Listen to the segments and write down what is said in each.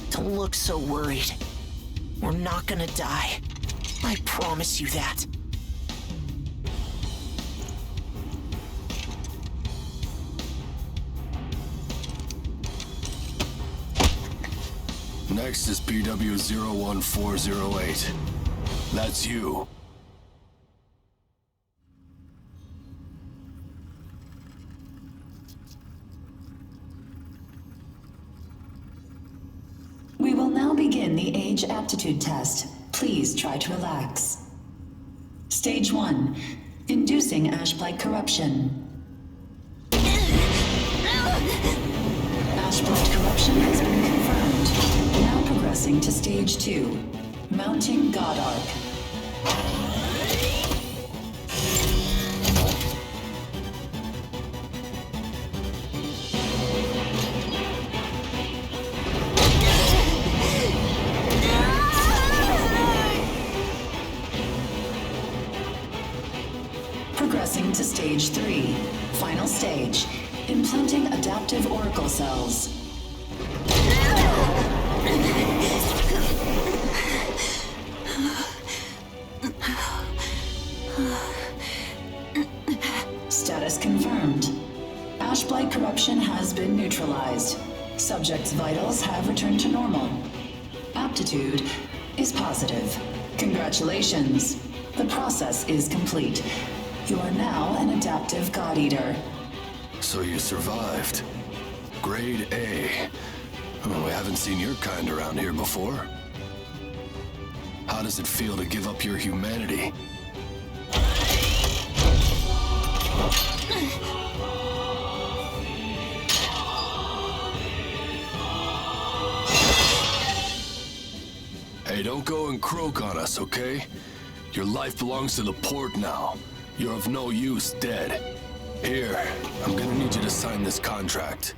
Don't look so worried. We're not gonna die. I promise you that. Next is PW01408. That's you. We will now begin the age aptitude test. Please try to relax. Stage 1. Inducing ash-blight corruption. Ash-blight corruption has been confirmed. Now progressing to Stage 2. Mounting God Arc. Progressing to Stage 3. Final stage. Implanting adaptive oracle cells. Status confirmed. Ash-blight corruption has been neutralized. Subject's vitals have returned to normal. Aptitude is positive. Congratulations. The process is complete. You are now an adaptive God Eater. So you survived. Grade A. Well, we haven't seen your kind around here before. How does it feel to give up your humanity? Hey, don't go and croak on us, okay? Your life belongs to the port now. You're of no use dead. Here, I'm gonna need you to sign this contract.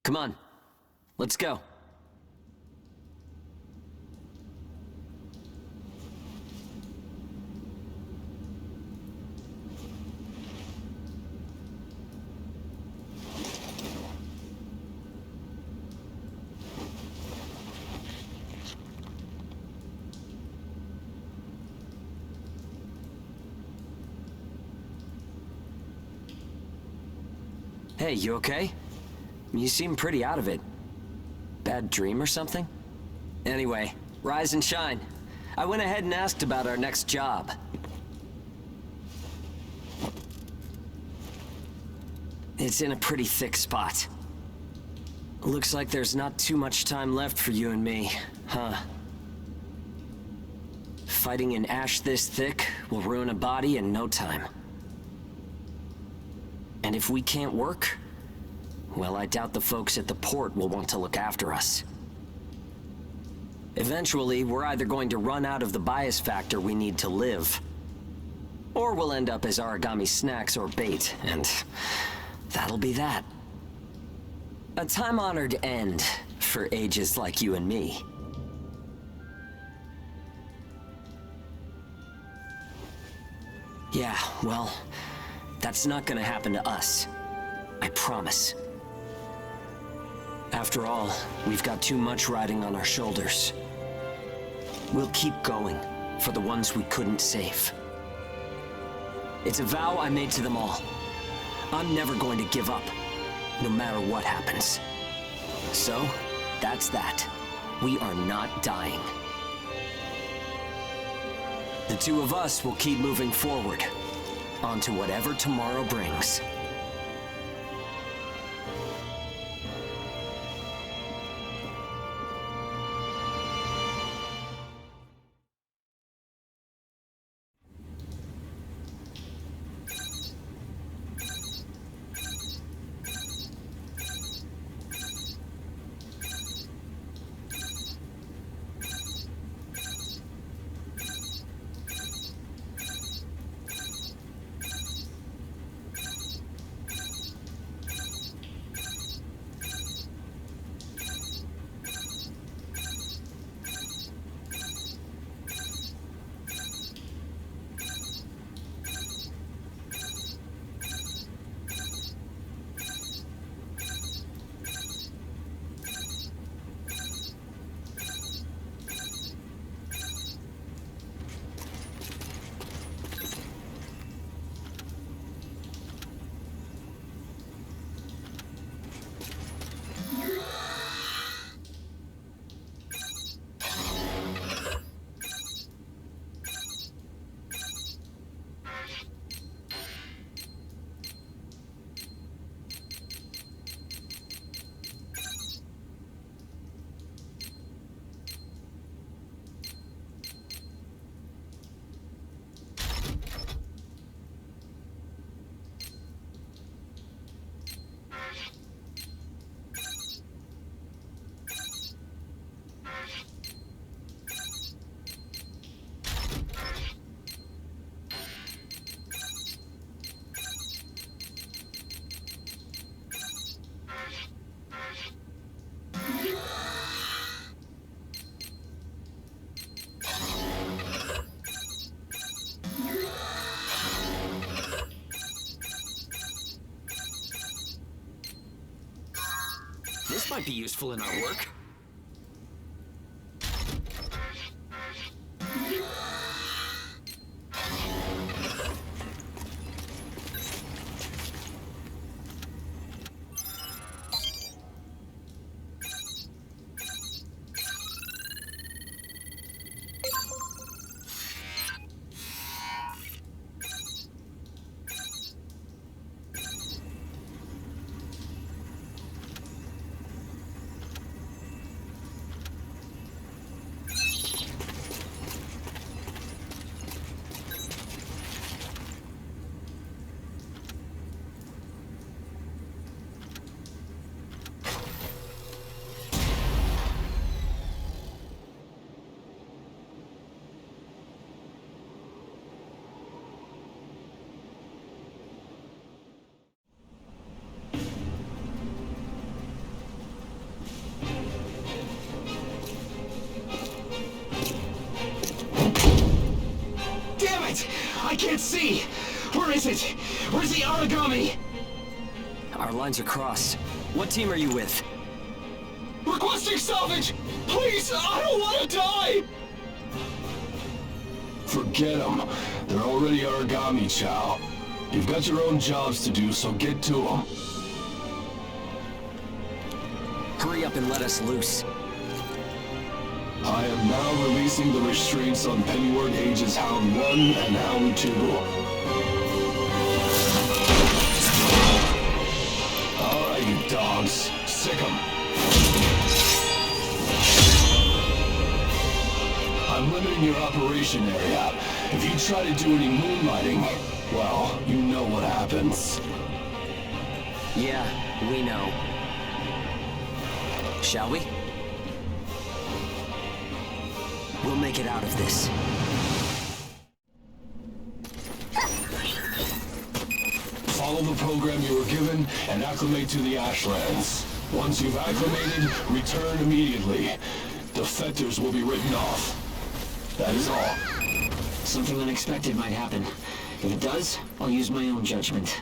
Come on, let's go. Hey, you okay? You seem pretty out of it. Bad dream or something? Anyway, rise and shine. I went ahead and asked about our next job. It's in a pretty thick spot. Looks like there's not too much time left for you and me, huh? Fighting an ash this thick will ruin a body in no time. And if we can't work, well, I doubt the folks at the port will want to look after us. Eventually, we're either going to run out of the bias factor we need to live, or we'll end up as origami snacks or bait, and that'll be that. A time-honored end for ages like you and me. Yeah, well, that's not gonna happen to us. I promise. After all, we've got too much riding on our shoulders. We'll keep going for the ones we couldn't save. It's a vow I made to them all. I'm never going to give up, no matter what happens. So, that's that. We are not dying. The two of us will keep moving forward, onto whatever tomorrow brings. This might be useful in our work. I can't see! Where is it? Where's the origami? Our lines are crossed. What team are you with? Requesting salvage! Please, I don't want to die! Forget them. They're already origami, Chow. You've got your own jobs to do, so get to them. Hurry up and let us loose. I am now releasing the restraints on Pennywort Ages Hound 1 and Hound 2. Alright, you dogs. Sick 'em. I'm limiting your operation area. If you try to do any moonlighting, well, you know what happens. Yeah, we know. Shall we? We'll make it out of this. Follow the program you were given and acclimate to the Ashlands. Once you've acclimated, return immediately. Defectors will be written off. That is all. Something unexpected might happen. If it does, I'll use my own judgment.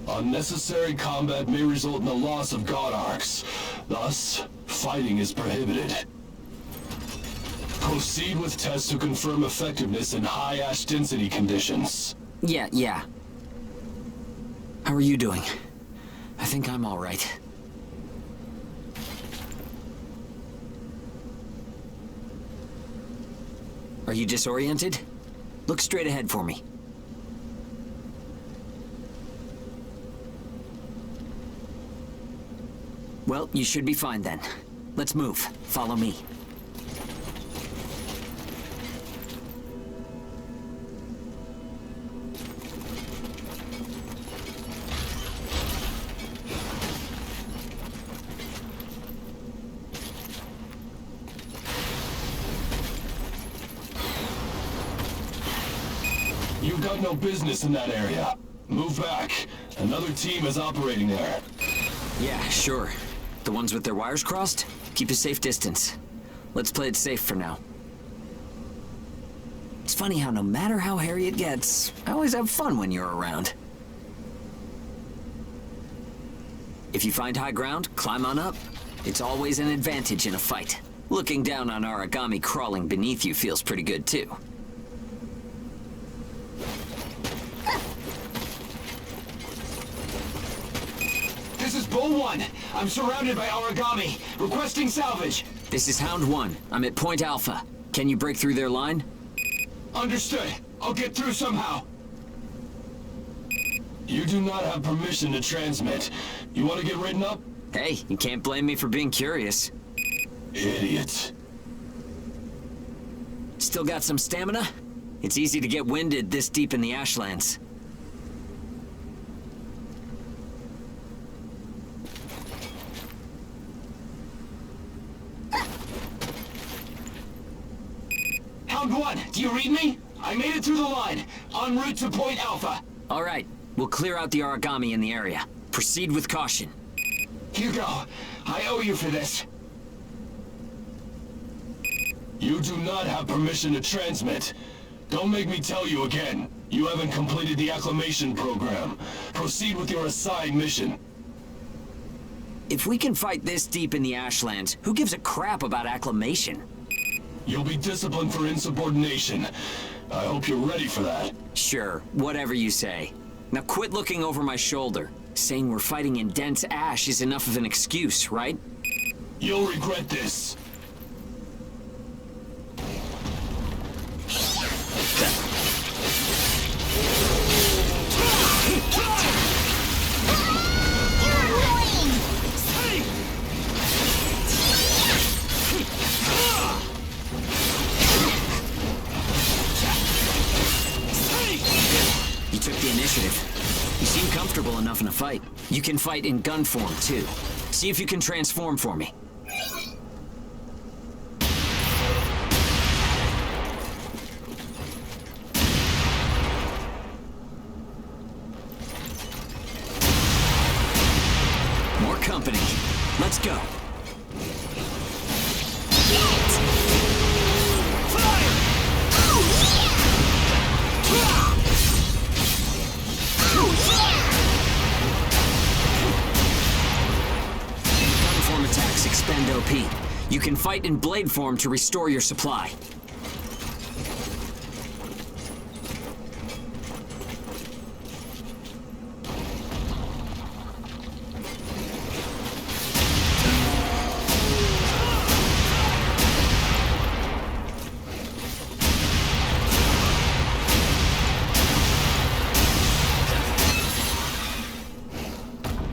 Unnecessary combat may result in the loss of God Arcs. Thus, fighting is prohibited. Proceed with tests to confirm effectiveness in high ash density conditions. Yeah. How are you doing? I think I'm all right. Are you disoriented? Look straight ahead for me. Well, you should be fine then. Let's move. Follow me. You've got no business in that area. Move back. Another team is operating there. Yeah, sure. The ones with their wires crossed? Keep a safe distance. Let's play it safe for now. It's funny how no matter how hairy it gets, I always have fun when you're around. If you find high ground, climb on up. It's always an advantage in a fight. Looking down on Aragami crawling beneath you feels pretty good too. This is Bull 1. I'm surrounded by Aragami. Requesting salvage. This is Hound 1. I'm at Point Alpha. Can you break through their line? Understood. I'll get through somehow. You do not have permission to transmit. You want to get written up? Hey, you can't blame me for being curious. Idiot. Still got some stamina? It's easy to get winded this deep in the Ashlands. Hound 1, do you read me? I made it through the line. En route to Point Alpha. All right, we'll clear out the Aragami in the area. Proceed with caution. Hugo, I owe you for this. You do not have permission to transmit. Don't make me tell you again. You haven't completed the acclimation program. Proceed with your assigned mission. If we can fight this deep in the Ashlands, who gives a crap about acclimation? You'll be disciplined for insubordination. I hope you're ready for that. Sure, whatever you say. Now quit looking over my shoulder. Saying we're fighting in dense ash is enough of an excuse, right? You'll regret this. You took the initiative. You seem comfortable enough in a fight. You can fight in gun form, too. See if you can transform for me. More company. Let's go. Attacks expend OP. You can fight in blade form to restore your supply.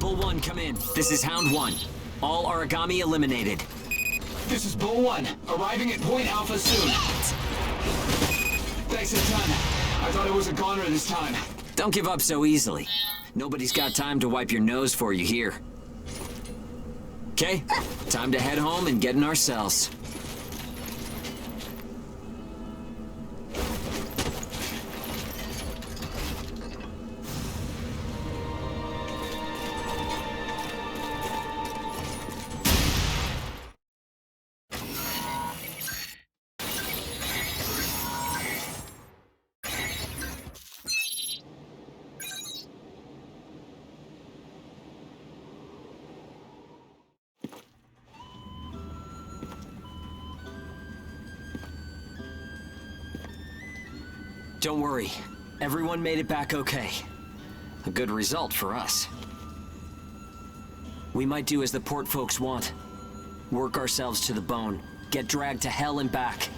Bull 1, come in. This is Hound 1. All Aragami eliminated. This is Bull 1, arriving at Point Alpha soon. Thanks a ton. I thought I was a goner this time. Don't give up so easily. Nobody's got time to wipe your nose for you here. Okay, time to head home and get in our cells. Don't worry. Everyone made it back okay. A good result for us. We might do as the port folks want. Work ourselves to the bone. Get dragged to hell and back.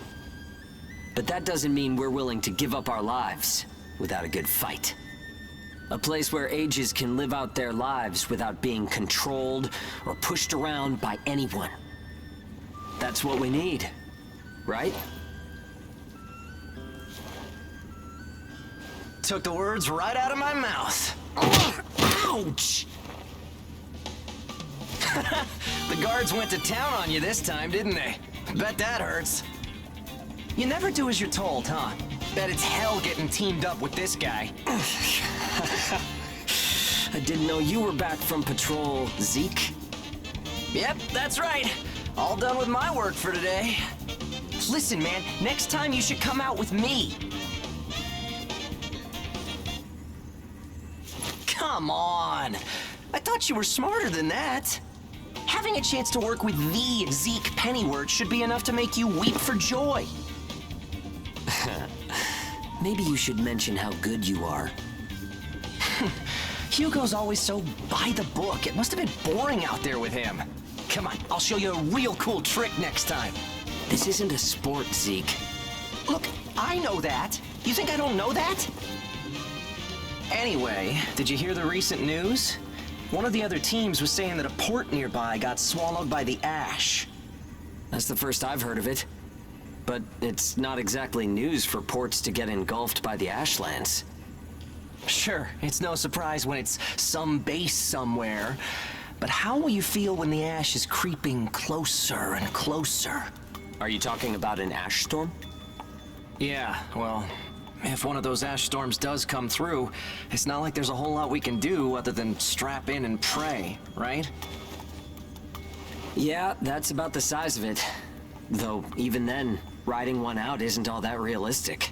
But that doesn't mean we're willing to give up our lives without a good fight. A place where ages can live out their lives without being controlled or pushed around by anyone. That's what we need, right? Took the words right out of my mouth. Ouch! The guards went to town on you this time, didn't they? Bet that hurts. You never do as you're told, huh? Bet it's hell getting teamed up with this guy. I didn't know you were back from patrol, Zeke. Yep, that's right. All done with my work for today. Listen, man, next time you should come out with me. Come on. I thought you were smarter than that. Having a chance to work with the Zeke Pennyworth should be enough to make you weep for joy. Maybe you should mention how good you are. Hugo's always so by the book. It must have been boring out there with him. Come on, I'll show you a real cool trick next time. This isn't a sport, Zeke. Look, I know that. You think I don't know that? Anyway, did you hear the recent news? One of the other teams was saying that a port nearby got swallowed by the ash. That's the first I've heard of it. But it's not exactly news for ports to get engulfed by the ashlands. Sure, it's no surprise when it's some base somewhere. But how will you feel when the ash is creeping closer and closer? Are you talking about an ash storm? Yeah, well, if one of those ash storms does come through, it's not like there's a whole lot we can do other than strap in and pray, right? Yeah, that's about the size of it. Though, even then, riding one out isn't all that realistic.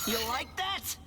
You like that?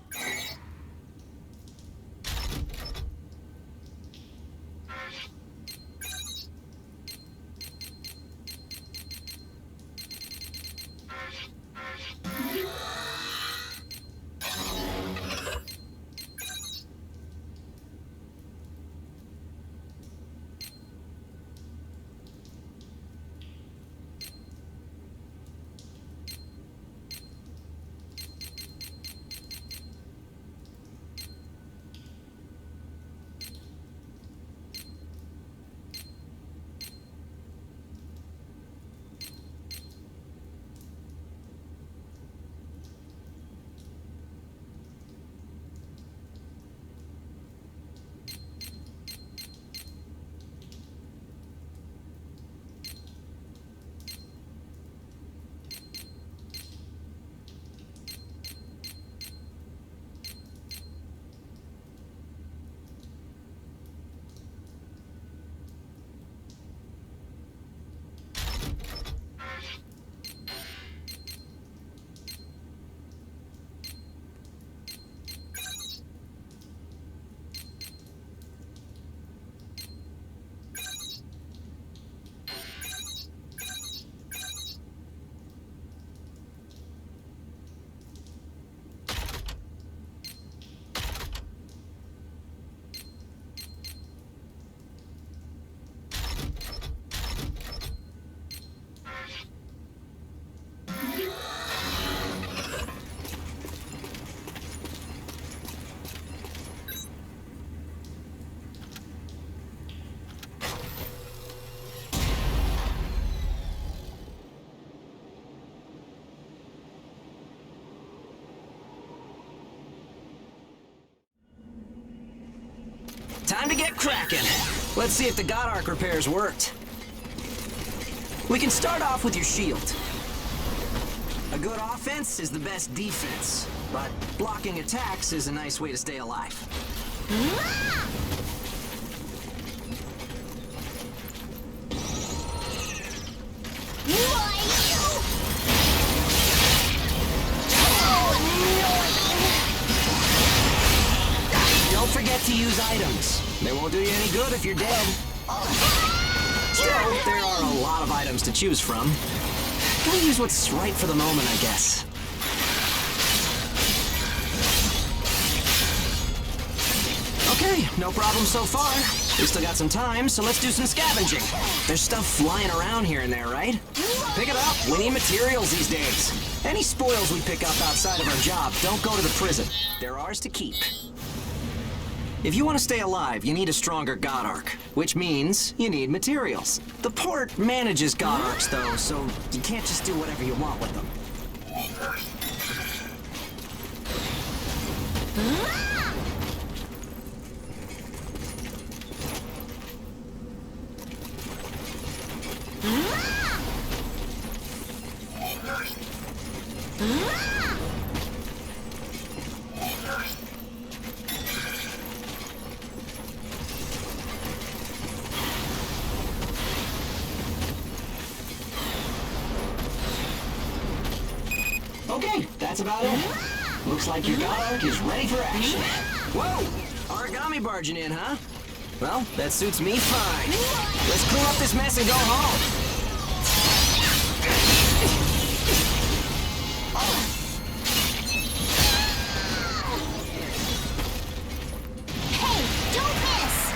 time to get cracking. Let's see if the God Arc repairs worked. We can start off with your shield. A good offense is the best defense, but blocking attacks is a nice way to stay alive. Don't forget to use items. They won't do you any good if you're dead. Still, there are a lot of items to choose from. Gotta use what's right for the moment, I guess. Okay, no problem so far. We still got some time, so let's do some scavenging. There's stuff flying around here and there, right? Pick it up. We need materials these days. Any spoils we pick up outside of our job don't go to the prison. They're ours to keep. If you want to stay alive, you need a stronger God Arc, which means you need materials. The port manages God Arcs, though, so you can't just do whatever you want with them. Okay, that's about it. Looks like your God Arc is ready for action. Whoa! Origami barging in, huh? Well, that suits me fine. Let's clean up this mess and go home. Hey, don't miss!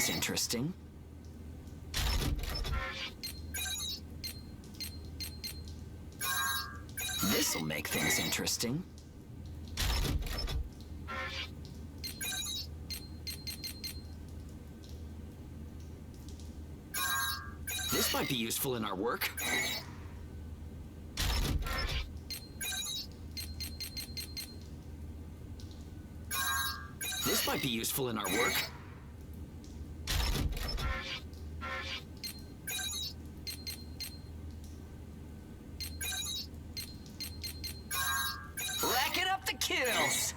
things interesting. This'll make things interesting. This might be useful in our work. This might be useful in our work. Racking up the kills!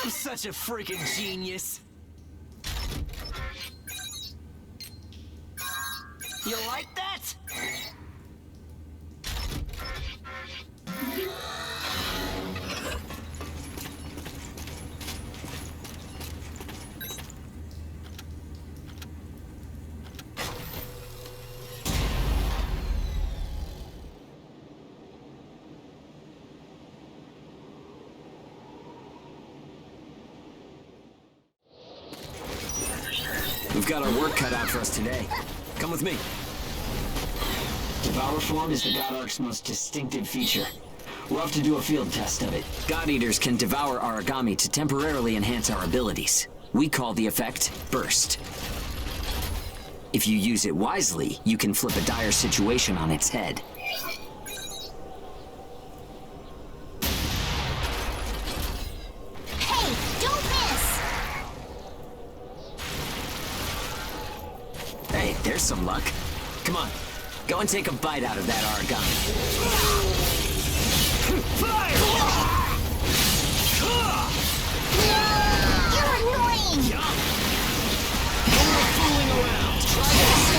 I'm such a freaking genius. You like that? We've got our work cut out for us today. Come with me. Devour form is the God Ark's most distinctive feature. We'll have to do a field test of it. God Eaters can devour origami to temporarily enhance our abilities. We call the effect Burst. If you use it wisely, you can flip a dire situation on its head. Hey, don't miss! Hey, there's some luck. Come on, go and take a bite out of that origami. Fire! You're annoying! No more fooling around! Try this!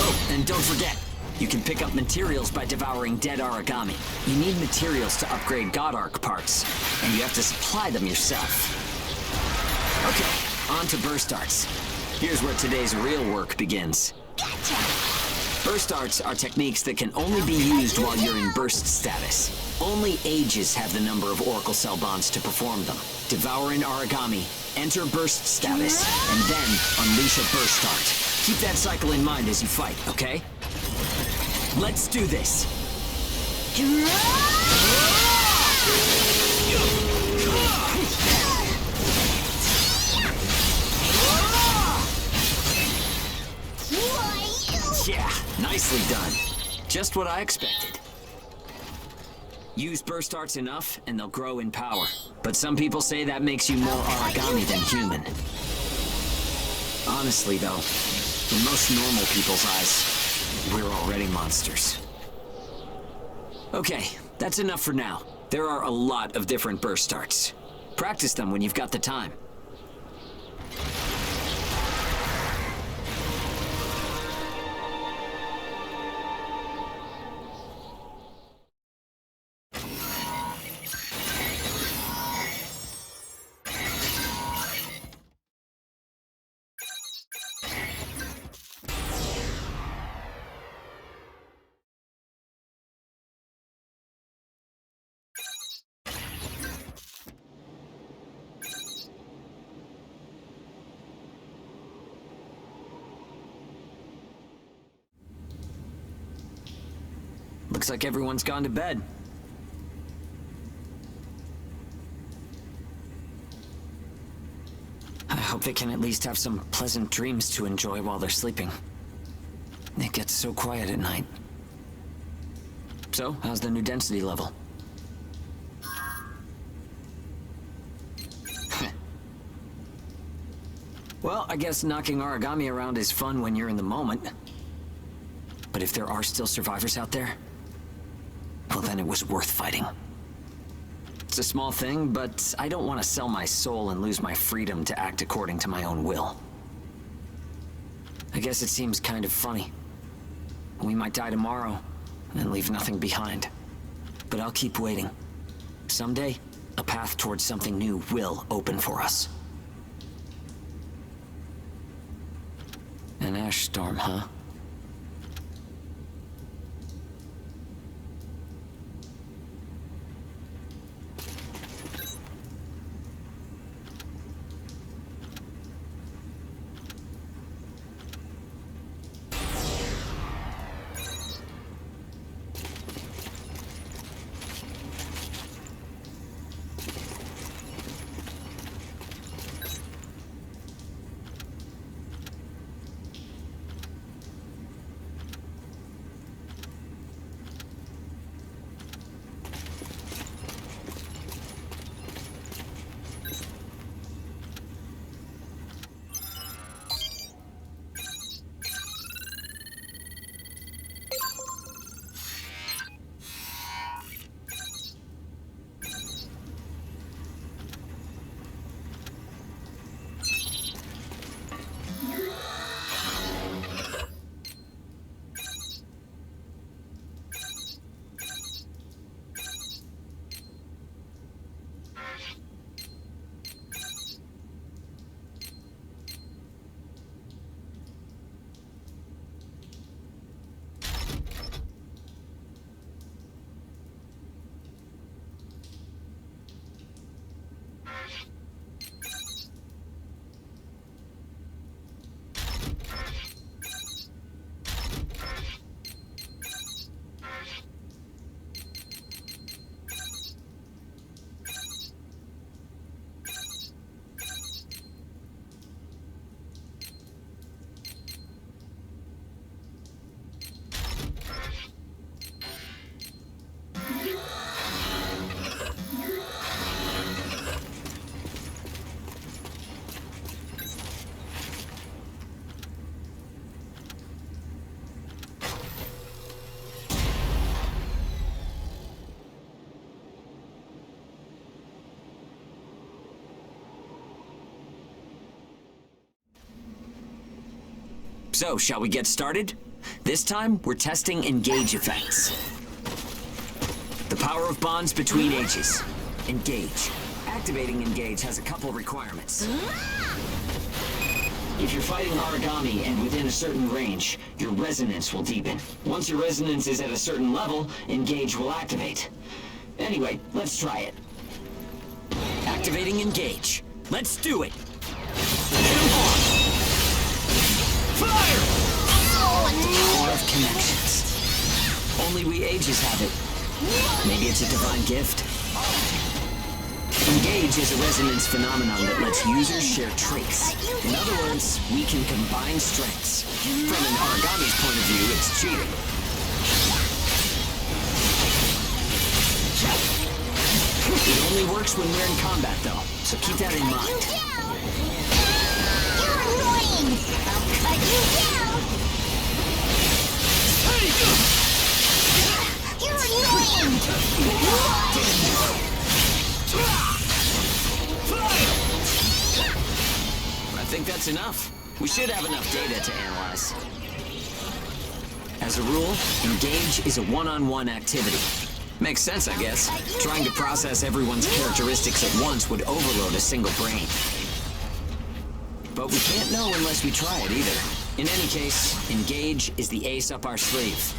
Oh, and don't forget, you can pick up materials by devouring dead origami. You need materials to upgrade God Arc parts, and you have to supply them yourself. Okay, on to burst arts. Here's where today's real work begins. Gotcha! Burst arts are techniques that can only be used while you're in burst status. Only Ages have the number of Oracle Cell bonds to perform them. Devour an origami, enter burst status, and then unleash a burst art. Keep that cycle in mind as you fight, okay? Let's do this. Yeah, nicely done. Just what I expected. Use burst arts enough, and they'll grow in power. But some people say that makes you more origami than human. Honestly, though, in most normal people's eyes, we're already monsters. Okay, that's enough for now. There are a lot of different burst arts. Practice them when you've got the time. Looks like everyone's gone to bed. I hope hope they can at least have some pleasant dreams to enjoy while they're sleeping. It gets so quiet at night. So, how's the new density level? Well, I guess knocking origami around is fun when you're in the moment. But if there are still survivors out there, well, then it was worth fighting. It's a small thing, but I don't want to sell my soul and lose my freedom to act according to my own will. I guess it seems kind of funny. We might die tomorrow, and leave nothing behind. But I'll keep waiting. Someday, a path towards something new will open for us. An ash storm, huh? So, shall we get started? This time, we're testing engage effects. The power of bonds between ages. Engage. Activating engage has a couple requirements. If you're fighting origami and within a certain range, your resonance will deepen. Once your resonance is at a certain level, engage will activate. Anyway, let's try it. Activating engage. Let's do it! Fire! Power of connections. Only we ages have it. Maybe it's a divine gift. Engage is a resonance phenomenon that lets users share traits. In other words, we can combine strengths. From an origami's point of view, it's cheating. It only works when we're in combat, though, so keep that in mind. You're annoying! I'll cut you down! You're annoying! I think that's enough. We should have enough data to analyze. As a rule, engage is a one-on-one activity. Makes sense, I guess. Trying to process everyone's characteristics at once would overload a single brain. But we can't know unless we try it either. In any case, engage is the ace up our sleeve.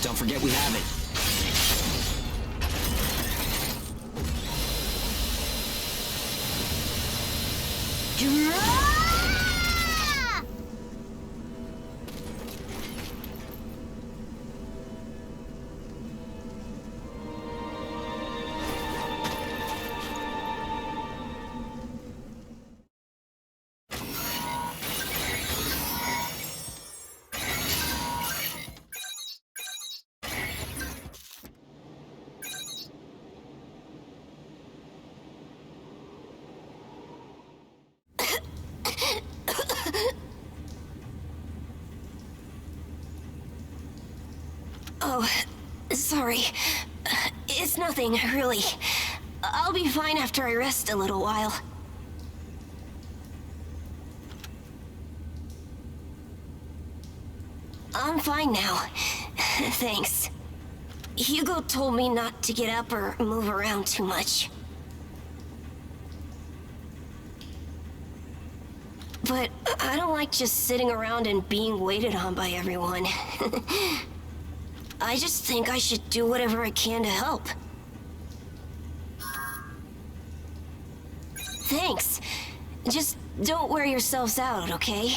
Don't forget we have it. Oh, sorry. It's nothing, really. I'll be fine after I rest a little while. I'm fine now. Thanks. Hugo told me not to get up or move around too much. But I don't like just sitting around and being waited on by everyone. I just think I should do whatever I can to help. Thanks. Just don't wear yourselves out, okay?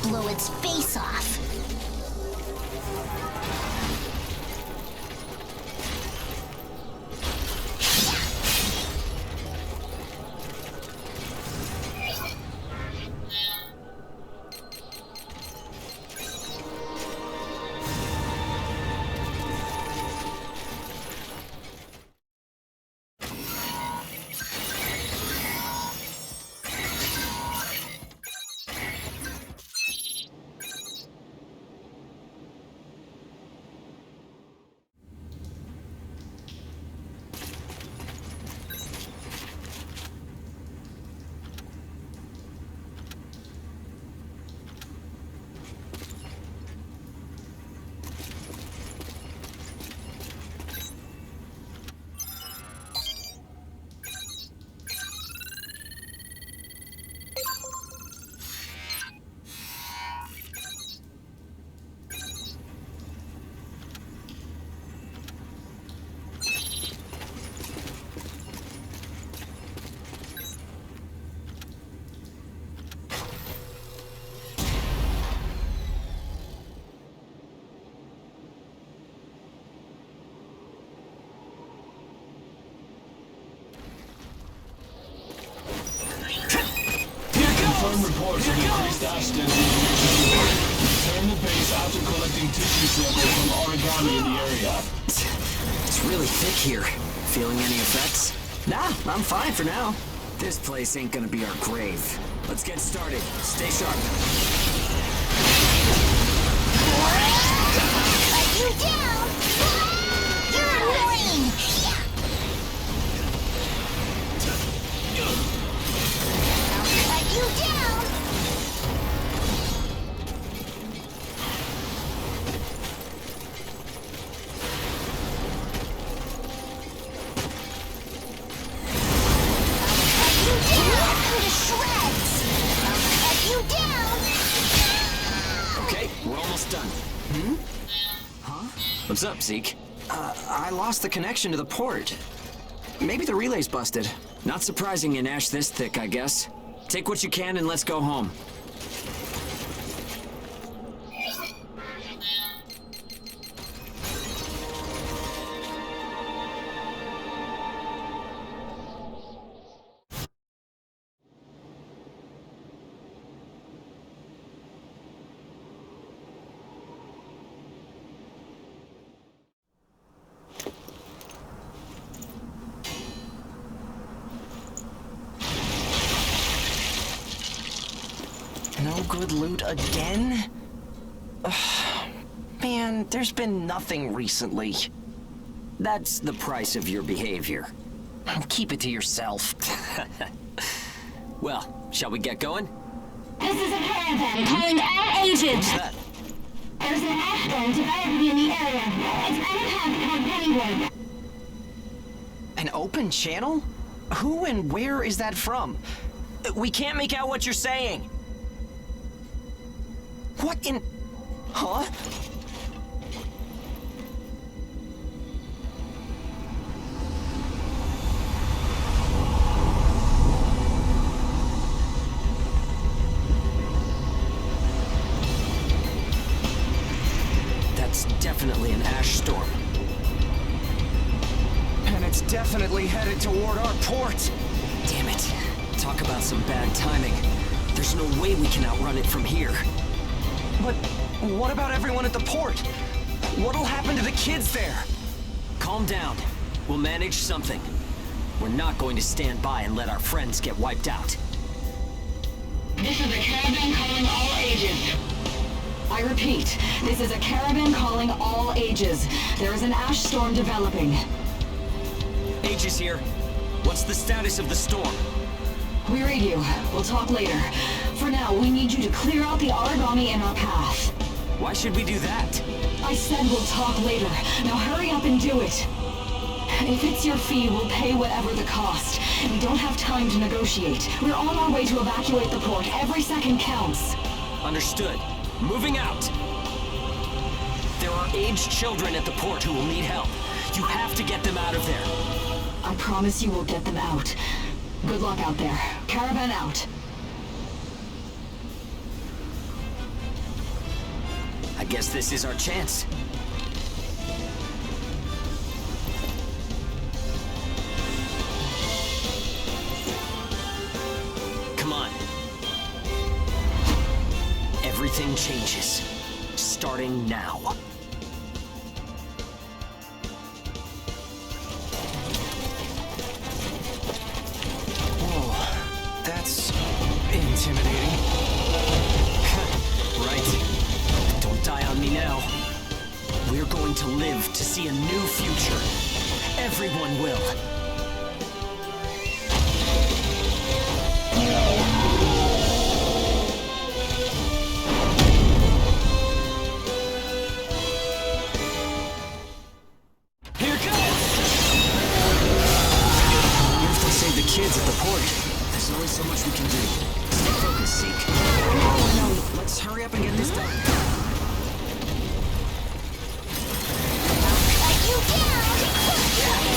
Blow its face off. Dash density makes sure. Return the base after collecting tissue samples from origami in the area. It's really thick here. Feeling any effects? Nah, I'm fine for now. This place ain't gonna be our grave. Let's get started. Stay sharp. Cut you down! You're annoying! I'll cut you down! Into shreds! I'll cut you down! Okay, we're almost done. Huh? What's up, Zeke? I lost the connection to the port. Maybe the relay's busted. Not surprising in ash this thick, I guess. Take what you can and let's go home. No good loot again? Ugh, man, there's been nothing recently. That's the price of your behavior. Keep it to yourself. Well, shall we get going? This is a caravan calling all agents. What's that? There's an ash storm developing in the area. It's on a path called Pennywood. An open channel? Who and where is that from? We can't make out what you're saying. What in... Huh? That's definitely an ash storm. And it's definitely headed toward our port. Damn it. Talk about some bad timing. There's no way we can outrun it from here. But what about everyone at the port? What'll happen to the kids there? Calm down. We'll manage something. We're not going to stand by and let our friends get wiped out. This is a caravan calling all ages. I repeat, this is a caravan calling all ages. There is an ash storm developing. H is here. What's the status of the storm? We read you. We'll talk later. For now, we need you to clear out the origami in our path. Why should we do that? I said we'll talk later. Now hurry up and do it. If it's your fee, we'll pay whatever the cost. We don't have time to negotiate. We're on our way to evacuate the port. Every second counts. Understood. Moving out. There are aged children at the port who will need help. You have to get them out of there. I promise you we'll get them out. Good luck out there. Caravan out. I guess this is our chance. Come on. Everything changes. Starting now. Whoa, that's intimidating. Right. Don't die on me now. We're going to live to see a new future. Everyone will. Here it goes! We have to save the kids at the port. There's only so much we can do. Stay focused, Zeke. No, let's hurry up and get this done. Cut you down! Cut you down!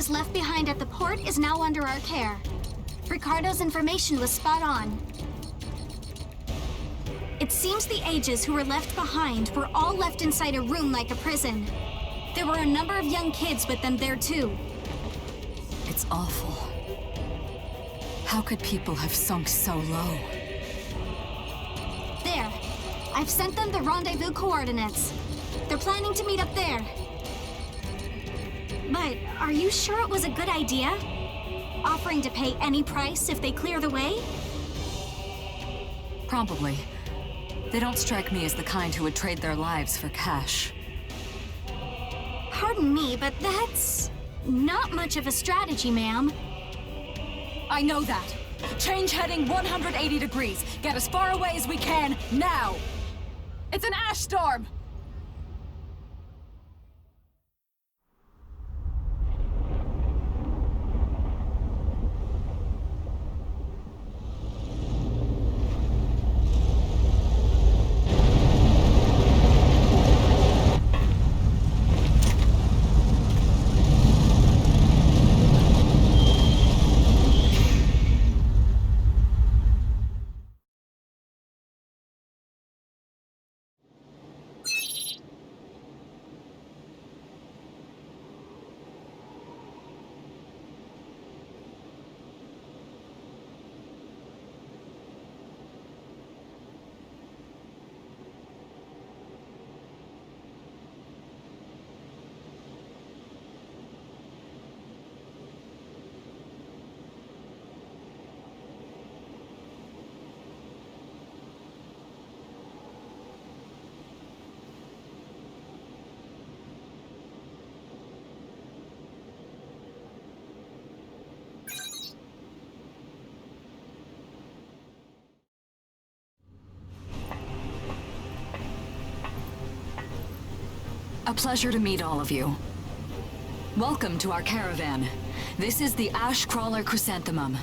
was left behind at the port is now under our care. Ricardo's information was spot on. It seems the ages who were left behind were all left inside a room like a prison. There were a number of young kids with them there too. It's awful. How could people have sunk so low? There. I've sent them the rendezvous coordinates. They're planning to meet up there. But are you sure it was a good idea? Offering to pay any price if they clear the way? Probably. They don't strike me as the kind who would trade their lives for cash. Pardon me, but that's not much of a strategy, ma'am. I know that. Change heading 180 degrees. Get as far away as we can, now! It's an ash storm! A pleasure to meet all of you. Welcome to our caravan. This is the Ash Crawler Chrysanthemum.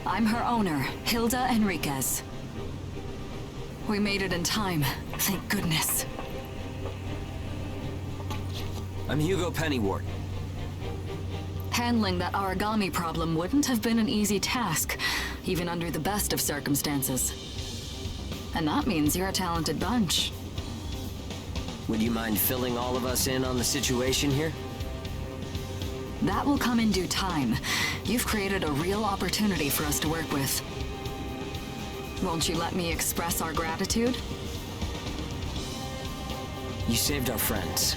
I'm her owner, Hilda Enriquez. We made it in time, thank goodness. I'm Hugo Pennywort. Handling that origami problem wouldn't have been an easy task, even under the best of circumstances. And that means you're a talented bunch. Would you mind filling all of us in on the situation here? That will come in due time. You've created a real opportunity for us to work with. Won't you let me express our gratitude? You saved our friends.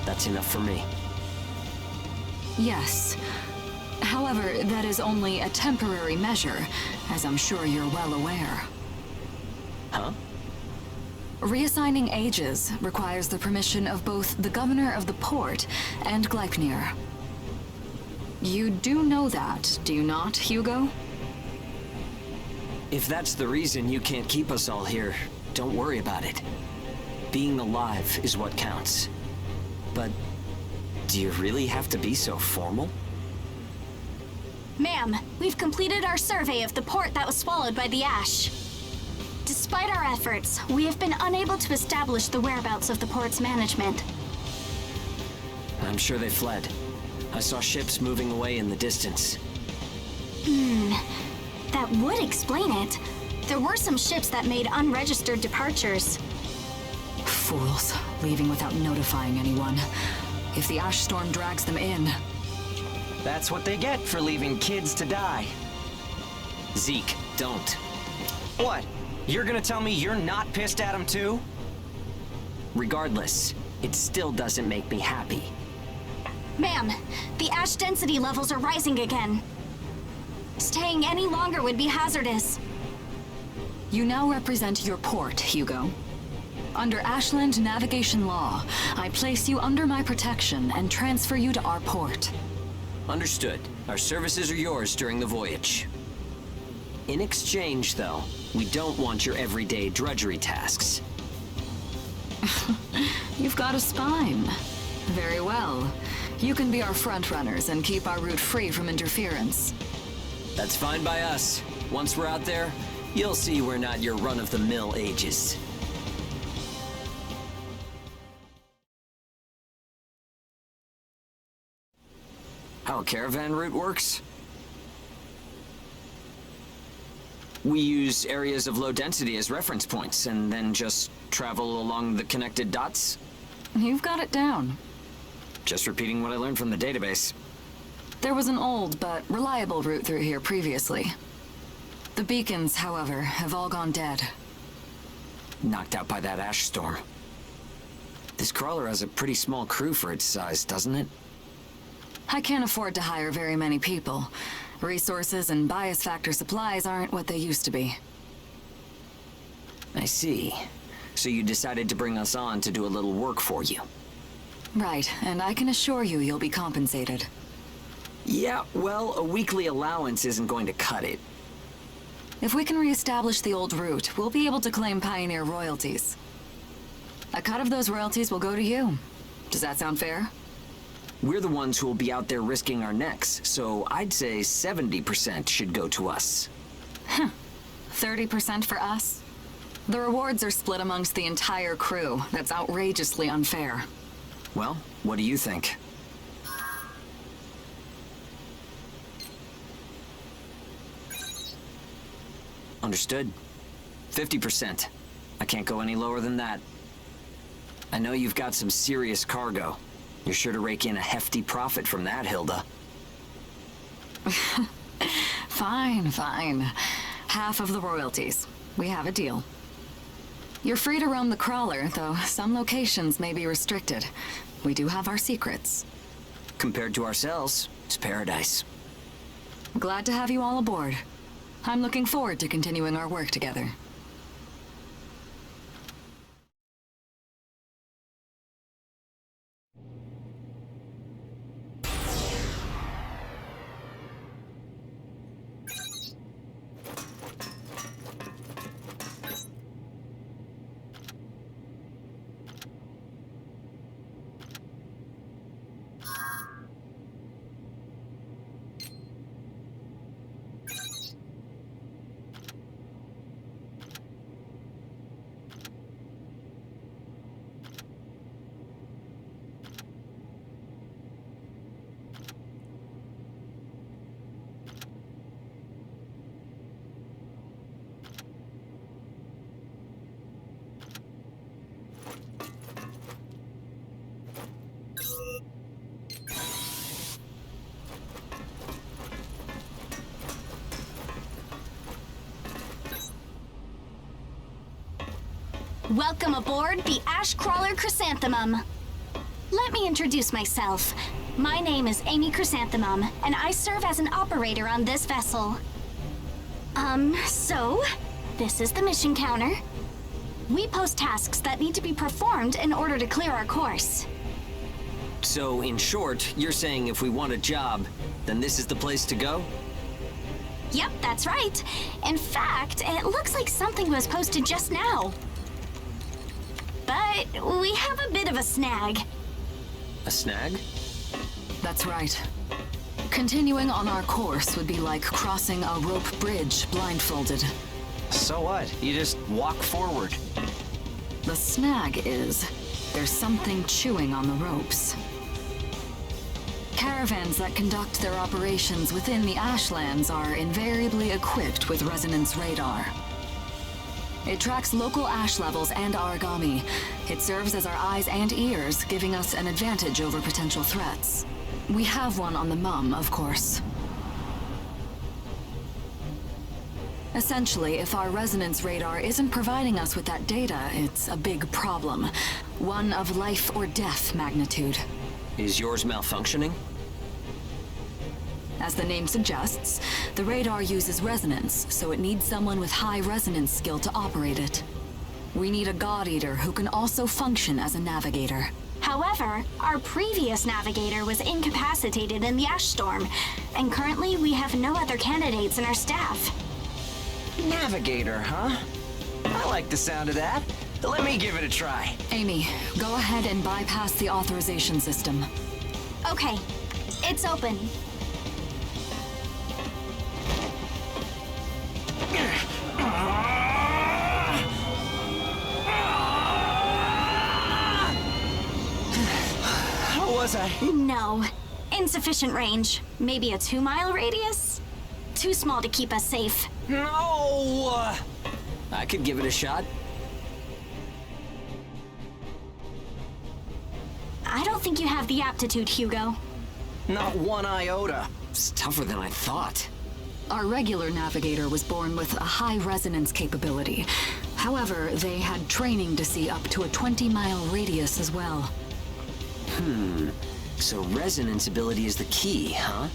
That's enough for me. Yes. However, that is only a temporary measure, as I'm sure you're well aware. Huh? Reassigning ages requires the permission of both the governor of the port and Gleipnir. You do know that, do you not, Hugo? If that's the reason you can't keep us all here, don't worry about it. Being alive is what counts. But do you really have to be so formal? Ma'am, we've completed our survey of the port that was swallowed by the ash. Despite our efforts, we have been unable to establish the whereabouts of the port's management. I'm sure they fled. I saw ships moving away in the distance. That would explain it. There were some ships that made unregistered departures. Fools, leaving without notifying anyone. If the ash storm drags them in... That's what they get for leaving kids to die. Zeke, don't. What? You're gonna tell me you're not pissed at him too? Regardless, it still doesn't make me happy. Ma'am, the ash density levels are rising again. Staying any longer would be hazardous. You now represent your port, Hugo. Under Ashland navigation law, I place you under my protection and transfer you to our port. Understood. Our services are yours during the voyage. In exchange, though, we don't want your everyday drudgery tasks. You've got a spine. Very well. You can be our front-runners and keep our route free from interference. That's fine by us. Once we're out there, you'll see we're not your run-of-the-mill ages. how a caravan route works? We use areas of low density as reference points, and then just travel along the connected dots? You've got it down. Just repeating what I learned from the database. There was an old but reliable route through here previously. The beacons, however, have all gone dead. Knocked out by that ash storm. This crawler has a pretty small crew for its size, doesn't it? I can't afford to hire very many people. Resources and bias factor supplies aren't what they used to be. I see. So you decided to bring us on to do a little work for you. Right, and I can assure you you'll be compensated. Yeah, well, a weekly allowance isn't going to cut it. If we can reestablish the old route, we'll be able to claim Pioneer royalties. A cut of those royalties will go to you. Does that sound fair? We're the ones who will be out there risking our necks, so I'd say 70% should go to us. 30% for us? The rewards are split amongst the entire crew. That's outrageously unfair. Well, what do you think? Understood. 50%. I can't go any lower than that. I know you've got some serious cargo. You're sure to rake in a hefty profit from that, Hilda. Fine, fine. Half of the royalties. We have a deal. You're free to roam the crawler, though some locations may be restricted. We do have our secrets. Compared to ourselves, it's paradise. Glad to have you all aboard. I'm looking forward to continuing our work together. Welcome aboard the Ash Crawler Chrysanthemum. Let me introduce myself. My name is Amy Chrysanthemum, and I serve as an operator on this vessel. So, this is the mission counter. We post tasks that need to be performed in order to clear our course. So, in short, you're saying if we want a job, then this is the place to go? Yep, that's right. In fact, it looks like something was posted just now. But we have a bit of a snag. A snag? That's right. Continuing on our course would be like crossing a rope bridge blindfolded. So what? You just walk forward. The snag is, there's something chewing on the ropes. Caravans that conduct their operations within the Ashlands are invariably equipped with resonance radar. It tracks local ash levels and origami. It serves as our eyes and ears, giving us an advantage over potential threats. We have one on the Mum, of course. Essentially, if our resonance radar isn't providing us with that data, it's a big problem. One of life or death magnitude. Is yours malfunctioning? As the name suggests, the radar uses resonance, so it needs someone with high resonance skill to operate it. We need a God Eater who can also function as a navigator. However, our previous navigator was incapacitated in the ash storm, and currently we have no other candidates in our staff. Navigator, huh? I like the sound of that. Let me give it a try. Amy, go ahead and bypass the authorization system. Okay, it's open. How was I? No, Insufficient range. Maybe a 2-mile radius? Too small to keep us safe. No! I could give it a shot. I don't think you have the aptitude, Hugo. Not one iota. It's tougher than I thought. Our regular navigator was born with a high resonance capability. However, they had training to see up to a 20-mile radius as well. So resonance ability is the key, huh?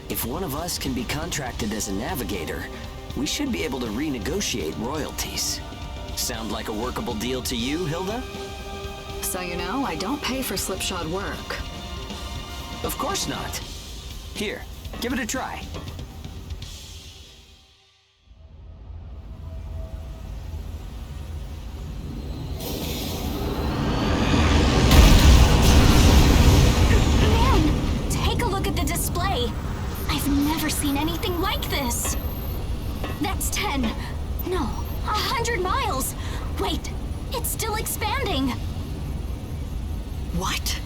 If one of us can be contracted as a navigator, we should be able to renegotiate royalties. Sound like a workable deal to you, Hilda? So you know, I don't pay for slipshod work. Of course not. Here, give it a try. Man, take a look at the display. I've never seen anything like this. That's 10. No, 100 miles. Wait, it's still expanding. What?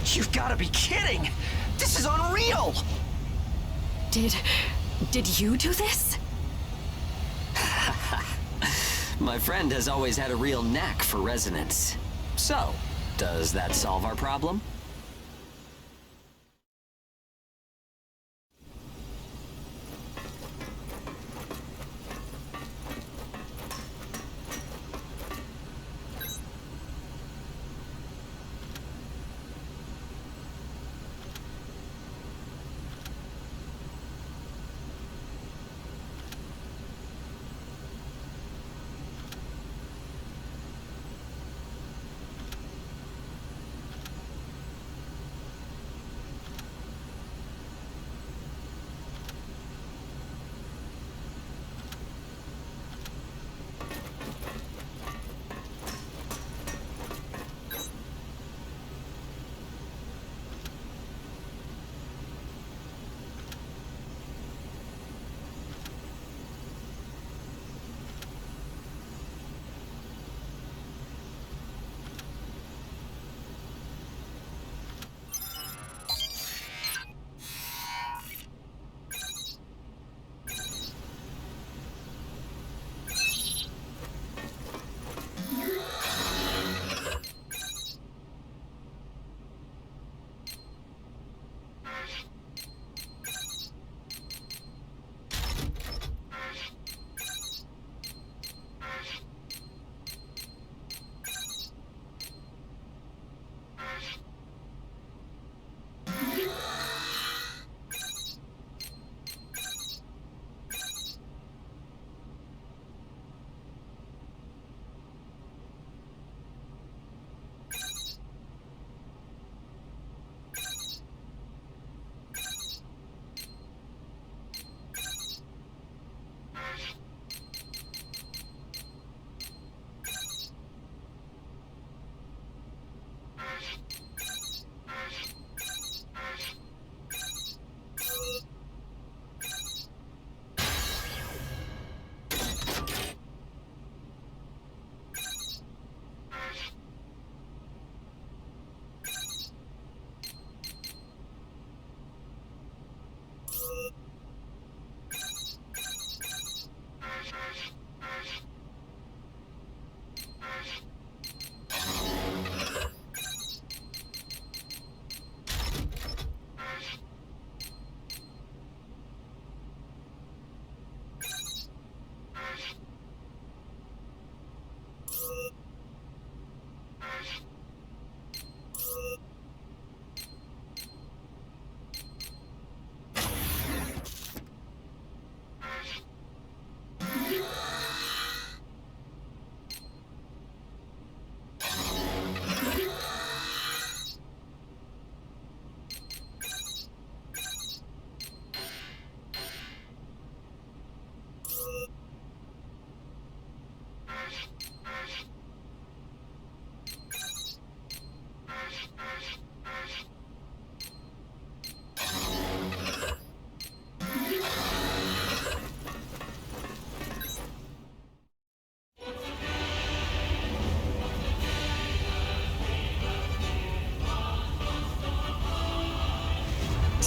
You've got to be kidding! This is unreal! Did you do this? My friend has always had a real knack for resonance. So, does that solve our problem?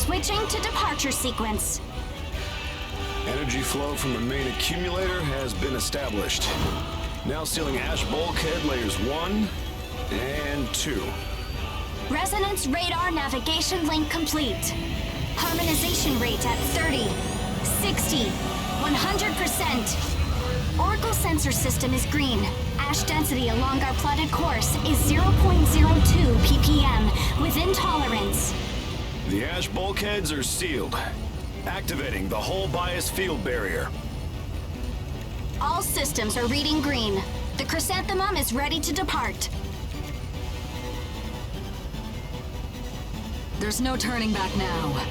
Switching to departure sequence. Energy flow from the main accumulator has been established. Now sealing ash bulkhead layers 1 and 2. Resonance radar navigation link complete. Harmonization rate at 30, 60, 100%. Oracle sensor system is green. Ash density along our plotted course is 0.02 ppm, within tolerance. The ash bulkheads are sealed. Activating the whole bias field barrier. All systems are reading green. The chrysanthemum is ready to depart. There's no turning back now.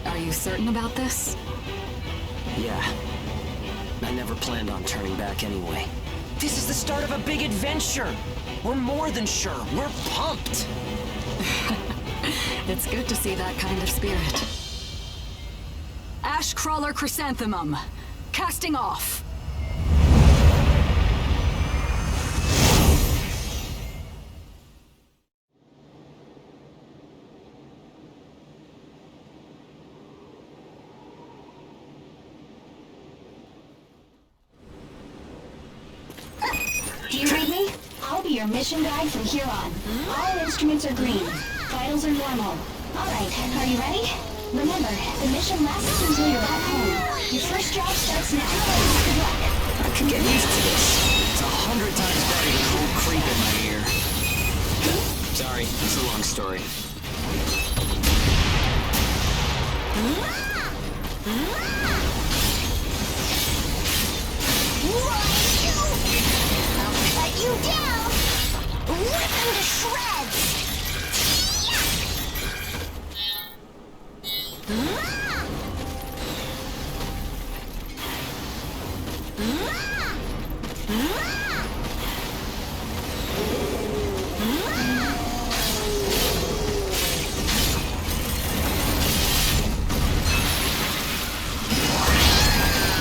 Are you certain about this? Yeah. I never planned on turning back anyway. This is the start of a big adventure. We're more than sure. We're pumped. It's good to see that kind of spirit. Ash Crawler Chrysanthemum. Casting off. Do you read me? I'll be your mission guide from here on. All instruments are green. Vitals are normal. Alright, are you ready? Remember, the mission lasts until you're back home. Your first job starts now. Good luck. I can get used to this. It's 100 times better than a little creep in my ear. Sorry, it's a long story. I'll cut you down! Rip him to shreds!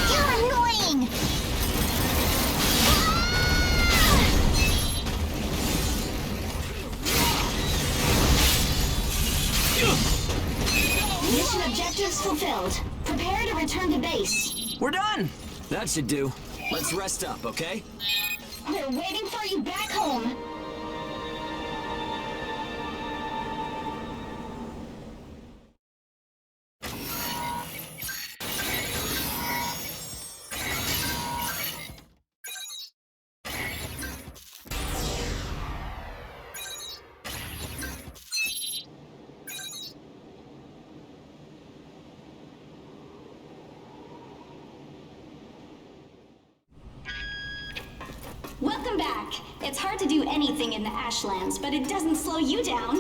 You're annoying! Mission objectives fulfilled. Prepare to return to base. We're done! That should do. Let's rest up, okay? They're waiting for you back home. Welcome back. It's hard to do anything in the Ashlands, but it doesn't slow you down.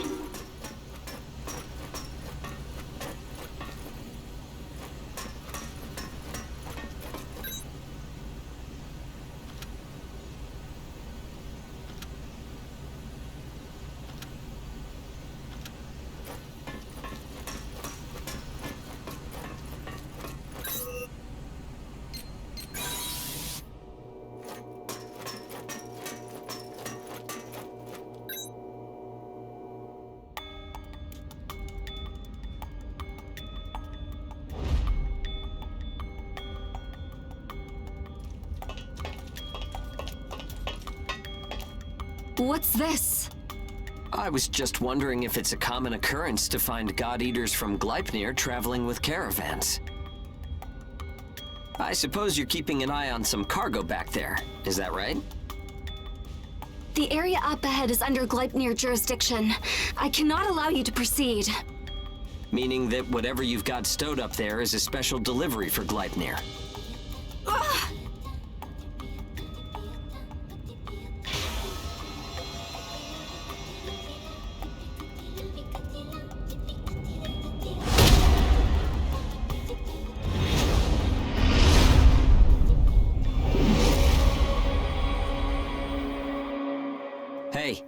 What's this? I was just wondering if it's a common occurrence to find God-eaters from Gleipnir traveling with caravans. I suppose you're keeping an eye on some cargo back there, is that right? The area up ahead is under Gleipnir jurisdiction. I cannot allow you to proceed. Meaning that whatever you've got stowed up there is a special delivery for Gleipnir. Hey.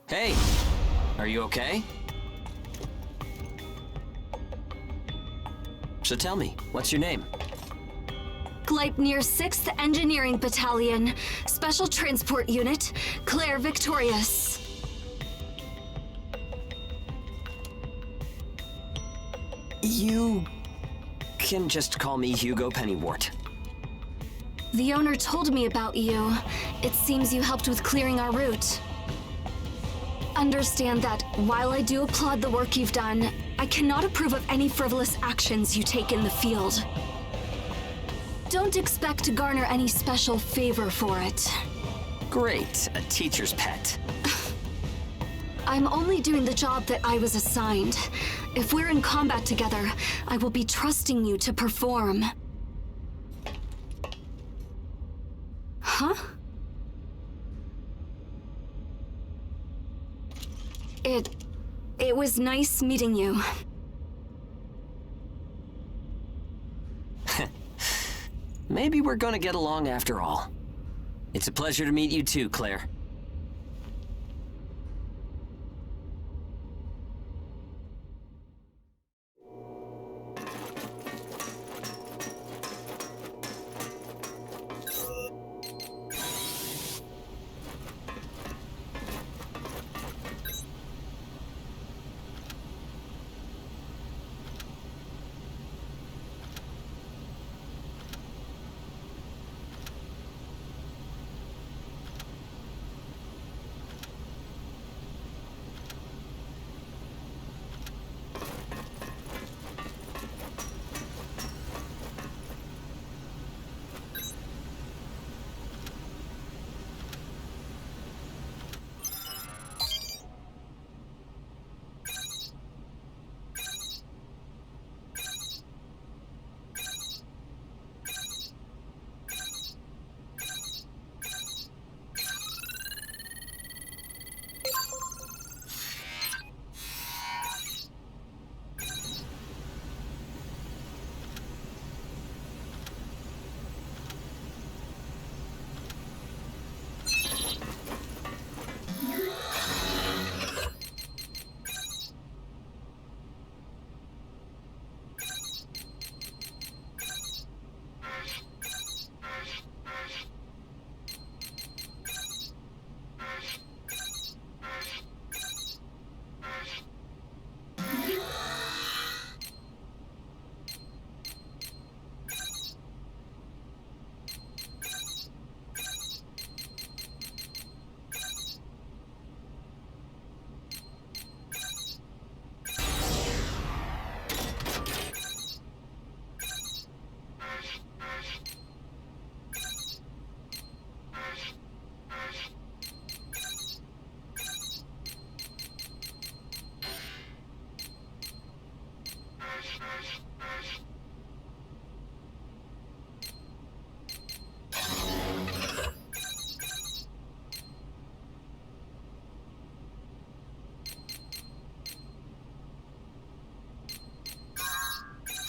Hey! Are you okay? So tell me, what's your name? Gleipnir 6th Engineering Battalion, Special Transport Unit, Claire Victorious. You can just call me Hugo Pennywort. The owner told me about you. It seems you helped with clearing our route. Understand that while I do applaud the work you've done, I cannot approve of any frivolous actions you take in the field. Don't expect to garner any special favor for it. Great, a teacher's pet. I'm only doing the job that I was assigned. If we're in combat together, I will be trusting you to perform. Huh? It was nice meeting you. Maybe we're gonna get along after all. It's a pleasure to meet you too, Claire.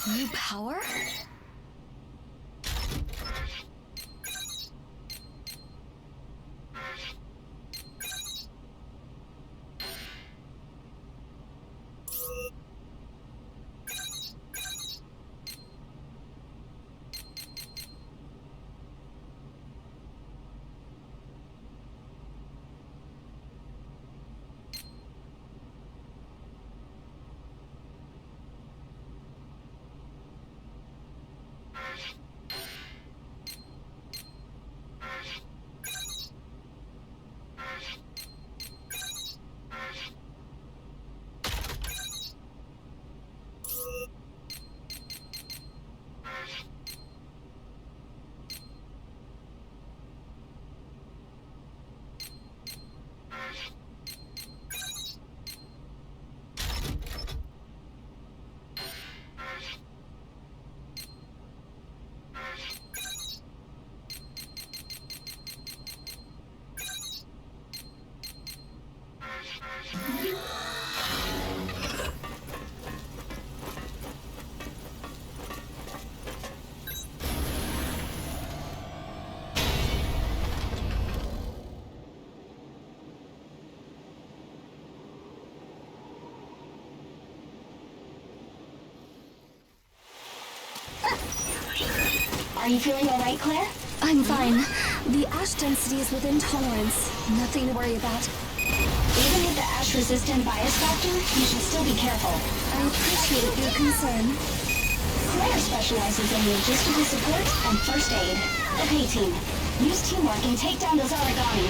New power? Are you feeling alright, Claire? I'm fine. The ash density is within tolerance. Nothing to worry about. Even with the ash resistant bias factor, you should still be careful. I appreciate your concern. Claire specializes in logistical support and first aid. Okay, team. Use teamwork and take down those origami.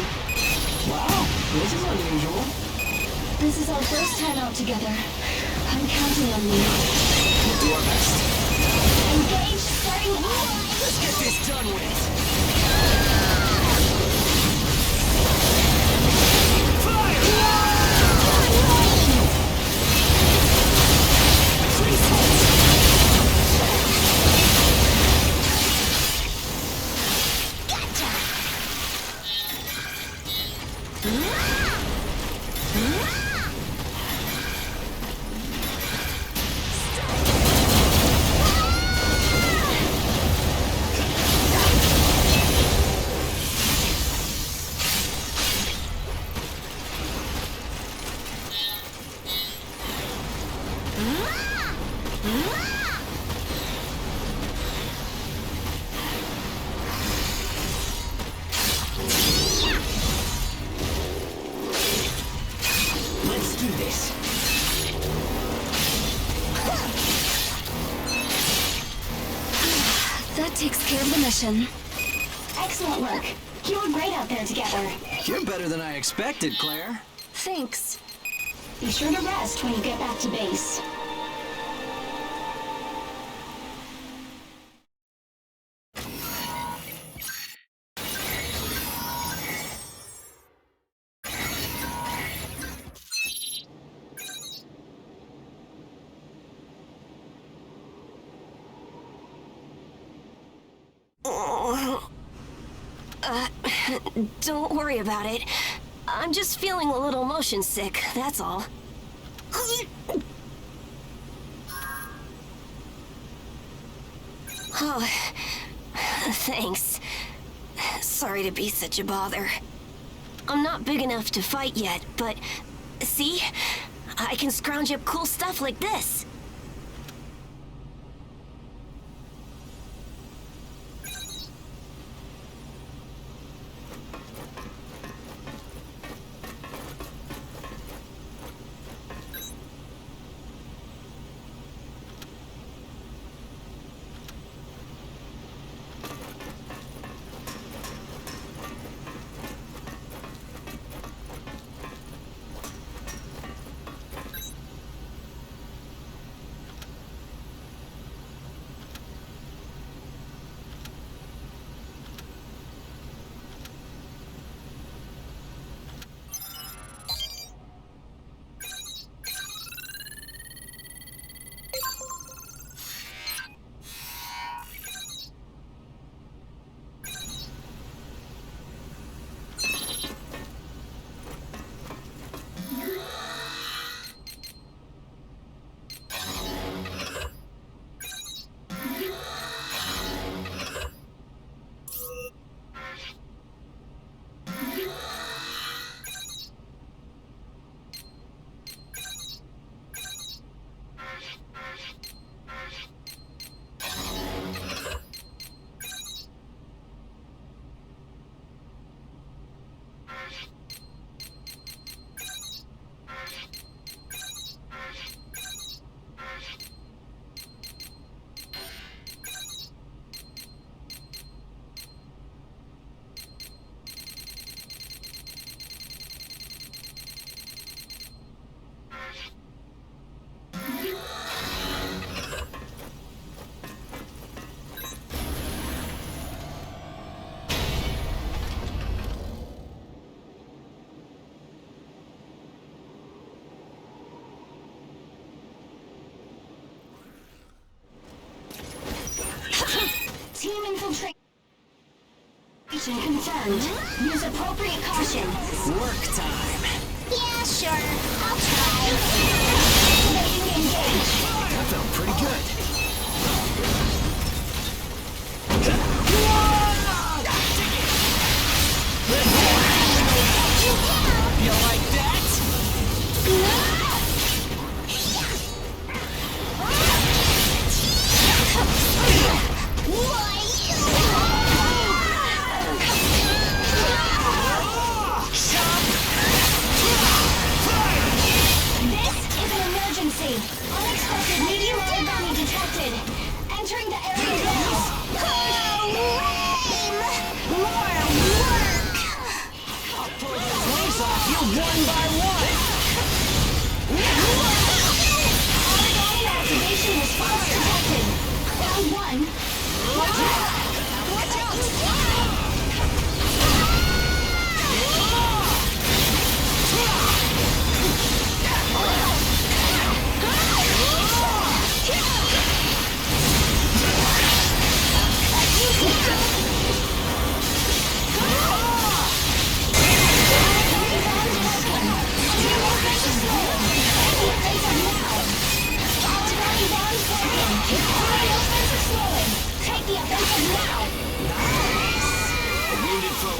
Wow, this is unusual. This is our first time out together. I'm counting on you. We'll do our best. Engage starting up. Let's get this done with. Let's do this. That takes care of the mission. Excellent work. You were great out there together. You're better than I expected, Claire. Thanks. Be sure to rest when you get back to base. Don't worry about it. I'm just feeling a little motion sick, that's all. Oh, thanks. Sorry to be such a bother. I'm not big enough to fight yet, but see? I can scrounge up cool stuff like this. Team infiltration confirmed. Use appropriate caution. Work time. Yeah, sure. I'll try. Ready to engage. That felt pretty good. You like that?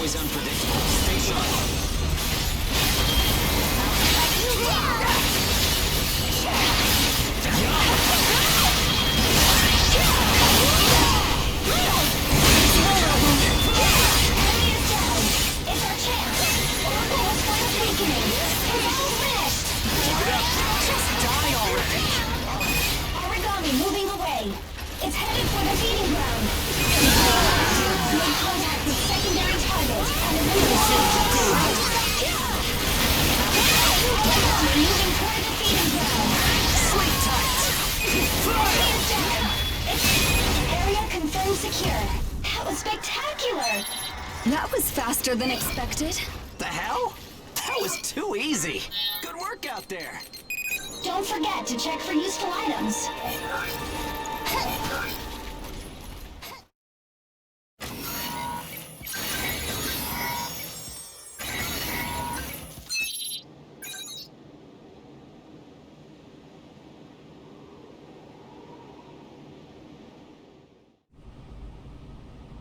always unpredictable. Stay sharp. Origami moving away. It's headed for the feeding ground. Make contact with secondary target and eliminate Origami moving toward the feeding ground. Sleep tight. Area confirmed secure. That was spectacular. That was faster than expected. The hell? That was too easy. Good work out there. Don't forget to check for useful items.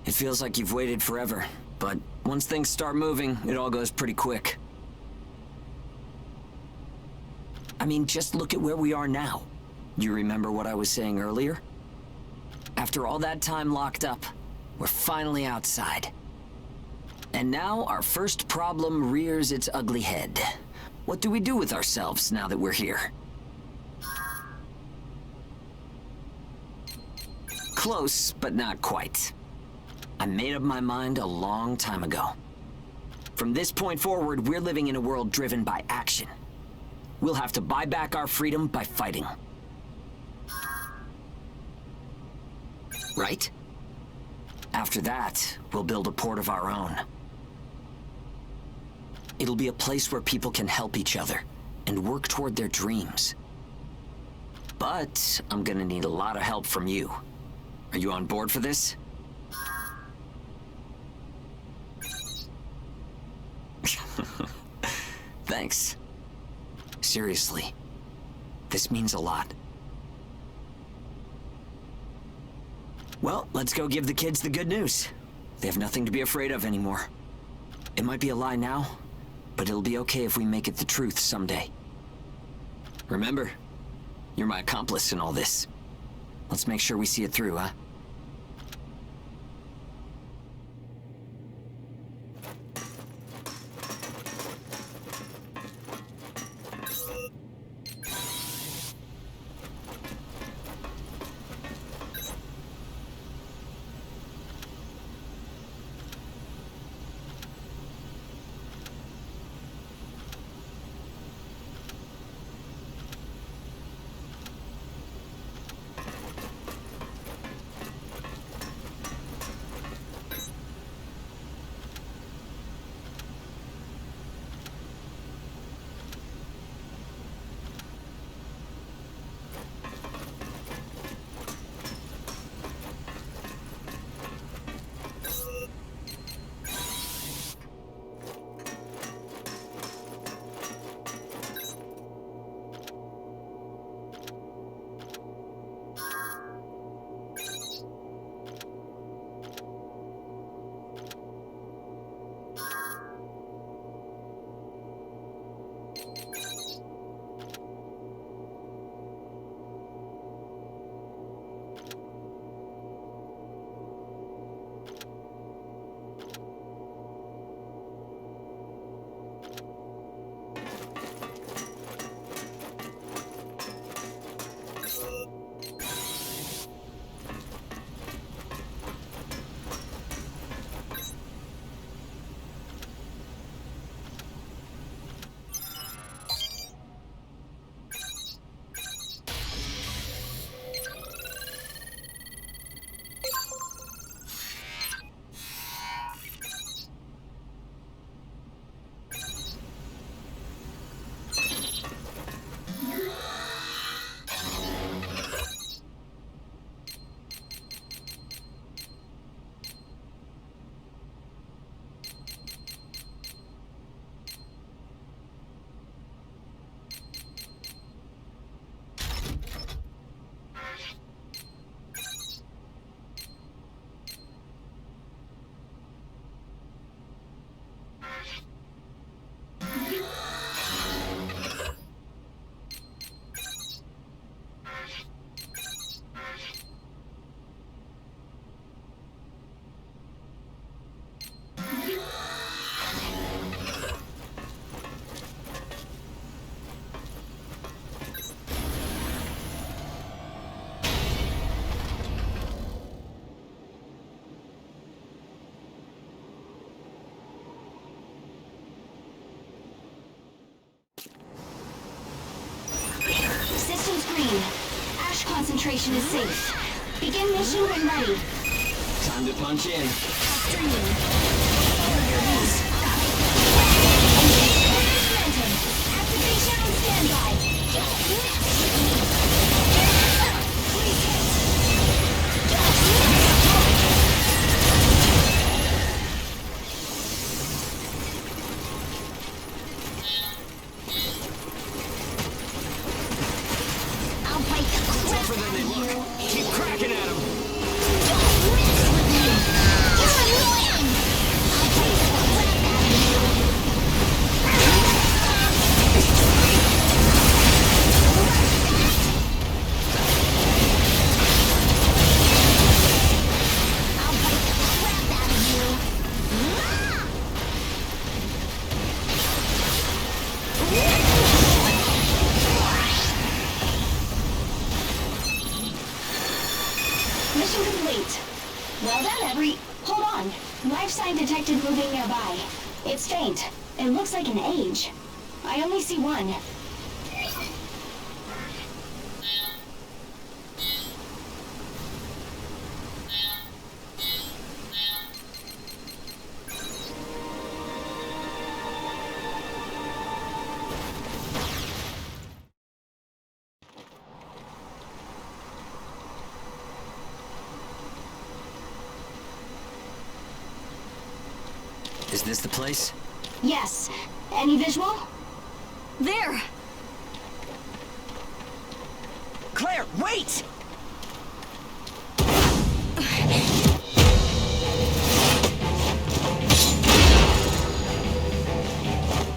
It feels like you've waited forever, but once things start moving, it all goes pretty quick. I mean, just look at where we are now. You remember what I was saying earlier? After all that time locked up, we're finally outside. And now our first problem rears its ugly head. What do we do with ourselves now that we're here? Close, but not quite. I made up my mind a long time ago. From this point forward, we're living in a world driven by action. We'll have to buy back our freedom by fighting. Right? After that, we'll build a port of our own. It'll be a place where people can help each other and work toward their dreams. But I'm gonna need a lot of help from you. Are you on board for this? Thanks. Seriously, this means a lot. Well, let's go give the kids the good news. They have nothing to be afraid of anymore. It might be a lie now, but it'll be okay if we make it the truth someday. Remember, you're my accomplice in all this. Let's make sure we see it through, huh? green. Ash concentration is safe. Begin mission when ready. Time to punch in. Streaming. Momentum. Activation on standby. I'll bite the crap Tougher than they out of you. look. Keep cracking at them. Don't mess with me. You're annoying. I'll bite the crap out of you. I'll bite the crap out of you. Mission complete. Well done, Hold on. Life sign detected moving nearby. It's faint. It looks like an age. I only see one. Is this the place? Yes. Any visual? There. Claire, wait!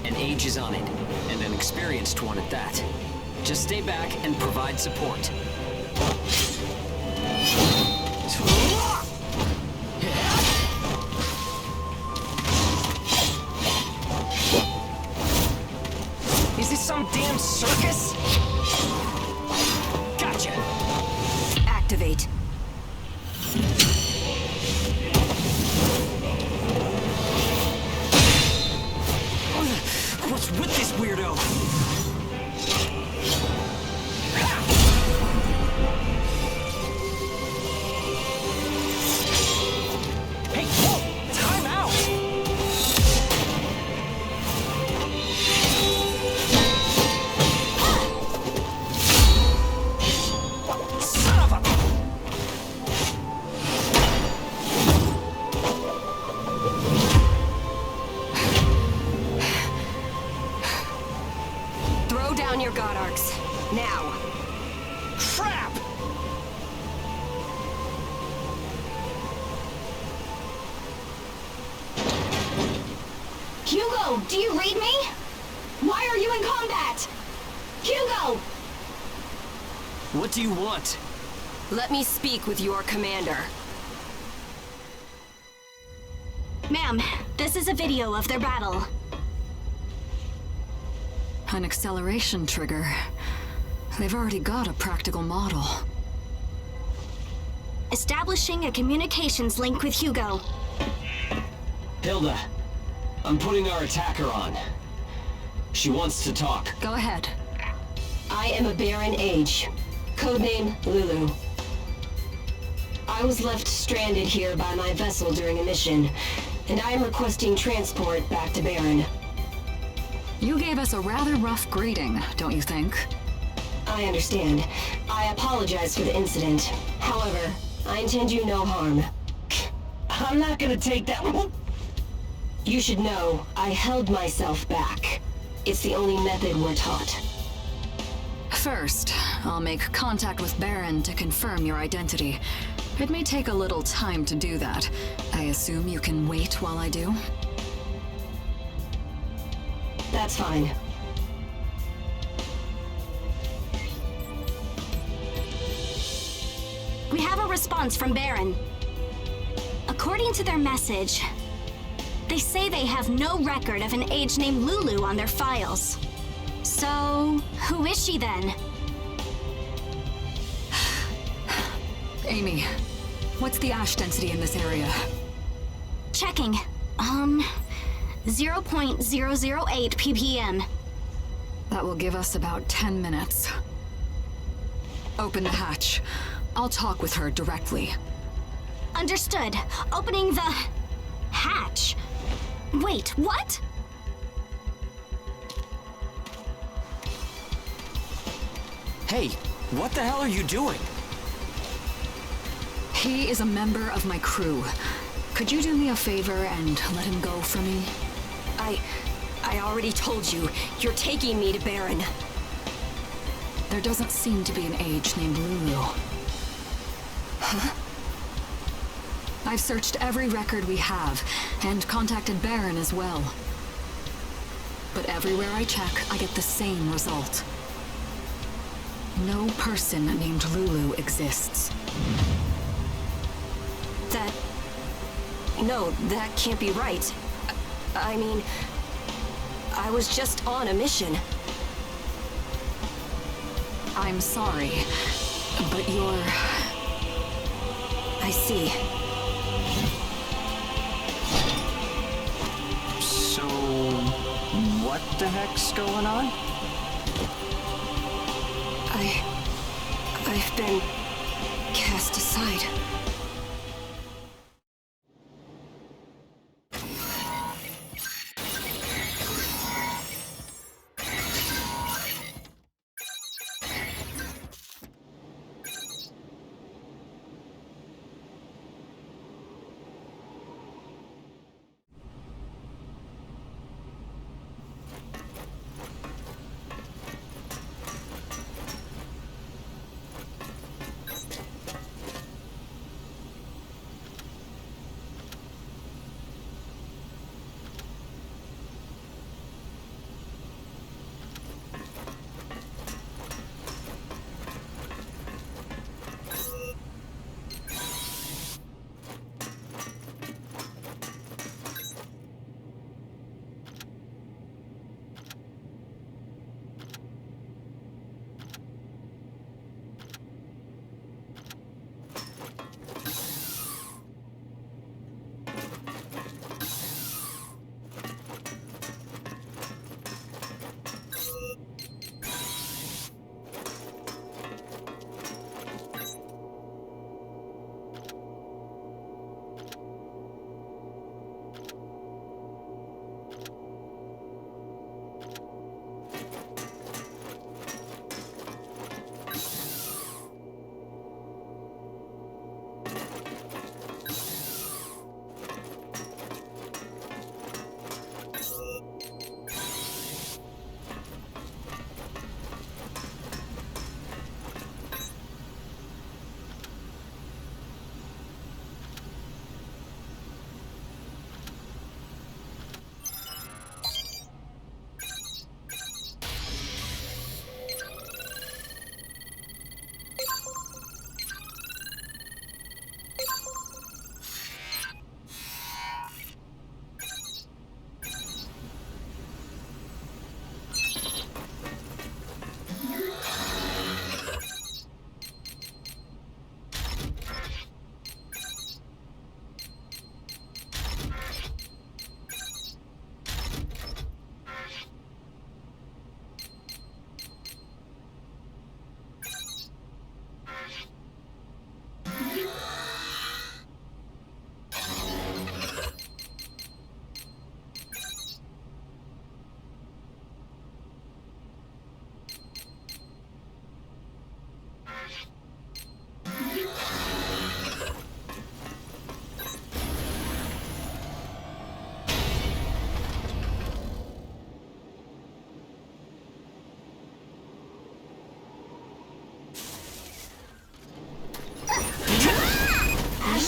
An age is on it, and an experienced one at that. Just stay back and provide support. Is this some damn circus? Gotcha! Activate. What's with this weirdo? Hey, whoa! Time out! Son of a... Throw down your god arcs. Now. Crap! Hugo, do you read me? Why are you in combat? Hugo! What do you want? Let me speak with your commander. Ma'am, this is a video of their battle. An acceleration trigger. They've already got a practical model. Establishing a communications link with Hugo. Hilda, I'm putting our attacker on. She wants to talk. Go ahead. I am a Baron Age. Codename Lulu. I was left stranded here by my vessel during a mission, and I am requesting transport back to Baron. You gave us a rather rough greeting, don't you think? I understand. I apologize for the incident. However, I intend you no harm. I'm not gonna take that one. You should know, I held myself back. It's the only method we're taught. First, I'll make contact with Baron to confirm your identity. It may take a little time to do that. I assume you can wait while I do? That's fine. We have a response from Baron. According to their message, they say they have no record of an age named Lulu on their files. So, who is she then? Amy, what's the ash density in this area? Checking. 0.008 ppm. That will give us about 10 minutes. Open the hatch. I'll talk with her directly. Understood. Opening the... hatch. Wait, what? Hey, what the hell are you doing? He is a member of my crew. Could you do me a favor and let him go for me? I already told you. You're taking me to Baron. There doesn't seem to be an age named Lulu. Huh? I've searched every record we have, and contacted Baron as well. But everywhere I check, I get the same result. No person named Lulu exists. No, that can't be right. I mean, I was just on a mission. I'm sorry, but you're... I see. So... what the heck's going on? I've been cast aside.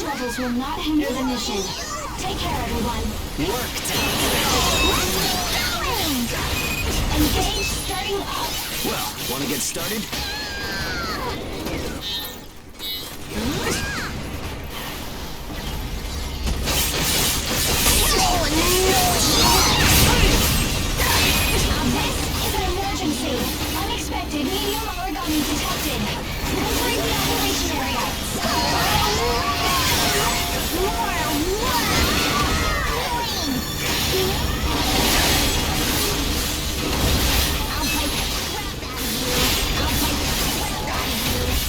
Levels will not hinder the mission. Take care, everyone. Work time. Engage starting up. Well, wanna get started? This is an emergency. Unexpected medium origami detected. Entering the operation area. I'll bite the crap out of you.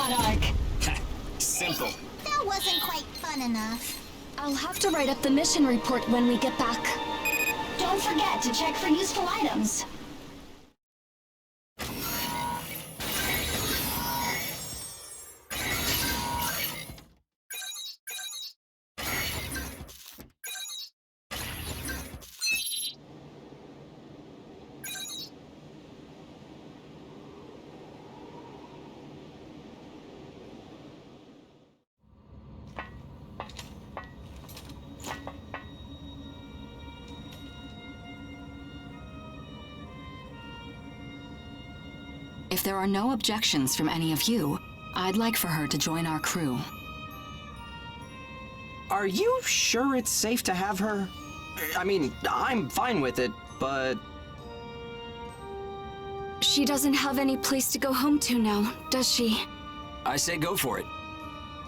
god arc. Simple. That wasn't quite fun enough. I'll have to write up the mission report when we get back. Don't forget to check for useful items. If there are no objections from any of you, I'd like for her to join our crew. Are you sure it's safe to have her? I mean, I'm fine with it, but... She doesn't have any place to go home to now, does she? I say go for it.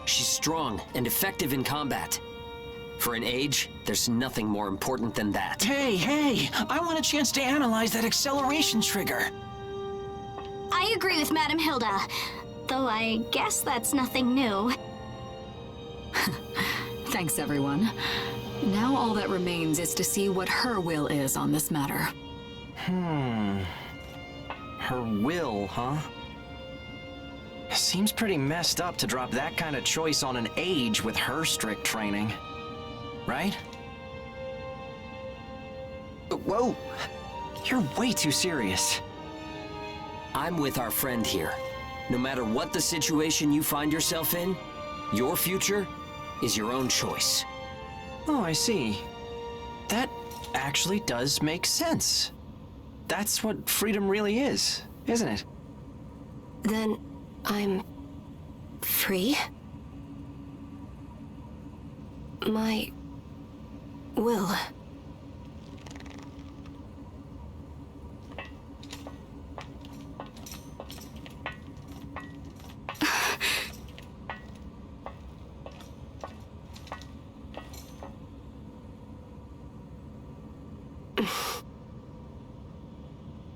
She's strong and effective in combat. For an age, there's nothing more important than that. Hey, I want a chance to analyze that acceleration trigger. I agree with Madame Hilda, though I guess that's nothing new. Thanks, everyone. Now all that remains is to see what her will is on this matter. Her will, huh? Seems pretty messed up to drop that kind of choice on an age with her strict training. Right? Whoa! You're way too serious. I'm with our friend here. No matter what the situation you find yourself in, your future is your own choice. Oh, I see. That actually does make sense. That's what freedom really is, isn't it? Then I'm free? My will.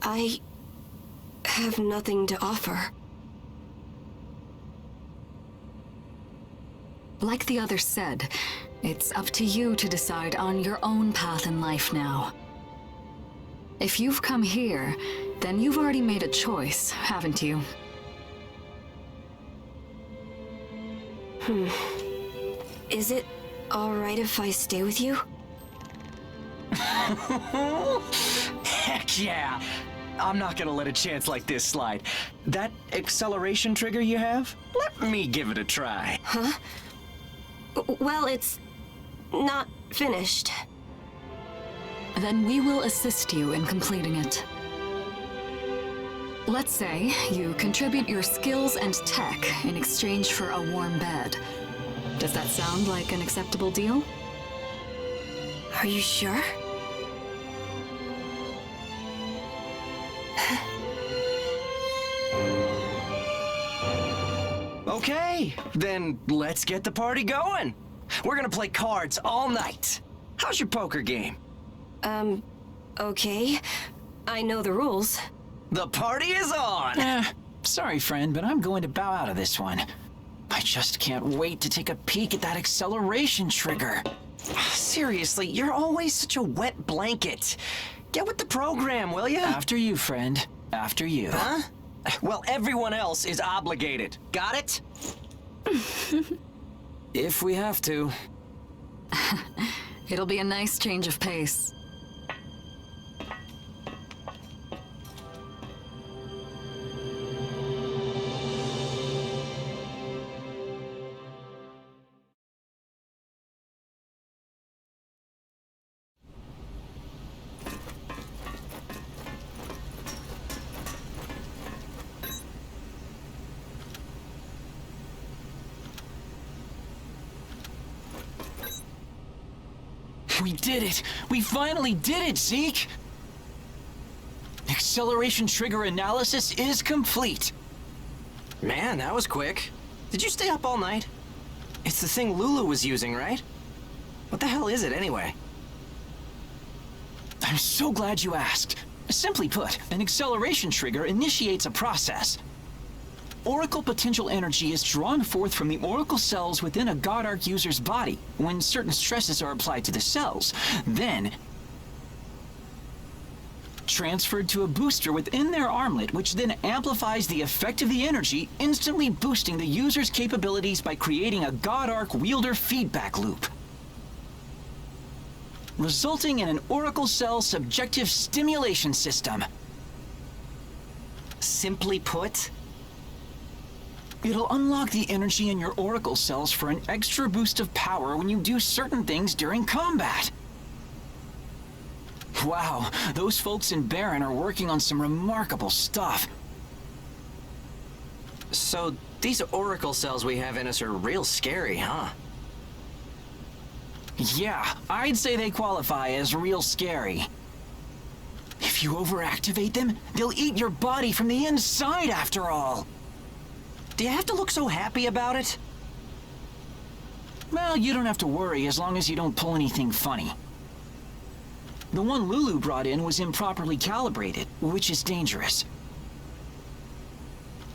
I have nothing to offer. Like the others said, it's up to you to decide on your own path in life now. If you've come here, then you've already made a choice, haven't you? Is it all right if I stay with you? Heck yeah! I'm not gonna let a chance like this slide. That acceleration trigger you have? Let me give it a try. Huh? Well, it's not finished. Then we will assist you in completing it. Let's say you contribute your skills and tech in exchange for a warm bed. Does that sound like an acceptable deal? Are you sure? Okay, then let's get the party going. We're gonna play cards all night. How's your poker game? Okay. I know the rules. The party is on! Sorry, friend, but I'm going to bow out of this one. I just can't wait to take a peek at that acceleration trigger. Seriously, you're always such a wet blanket. Get with the program, will ya? After you, friend. After you. Huh? Well, everyone else is obligated. Got it? If we have to. It'll be a nice change of pace. We did it! We finally did it, Zeke! Acceleration trigger analysis is complete. Man, that was quick. Did you stay up all night? It's the thing Lulu was using, right? What the hell is it, anyway? I'm so glad you asked. Simply put, an acceleration trigger initiates a process. Oracle potential energy is drawn forth from the Oracle cells within a God Arc user's body when certain stresses are applied to the cells. Then, transferred to a booster within their armlet, which then amplifies the effect of the energy, instantly boosting the user's capabilities by creating a God Arc wielder feedback loop, resulting in an Oracle cell subjective stimulation system. Simply put, it'll unlock the energy in your Oracle cells for an extra boost of power when you do certain things during combat. Wow, those folks in Baron are working on some remarkable stuff. So, these Oracle cells we have in us are real scary, huh? Yeah, I'd say they qualify as real scary. If you overactivate them, they'll eat your body from the inside after all. Do you have to look so happy about it? Well, you don't have to worry as long as you don't pull anything funny. The one Lulu brought in was improperly calibrated, which is dangerous.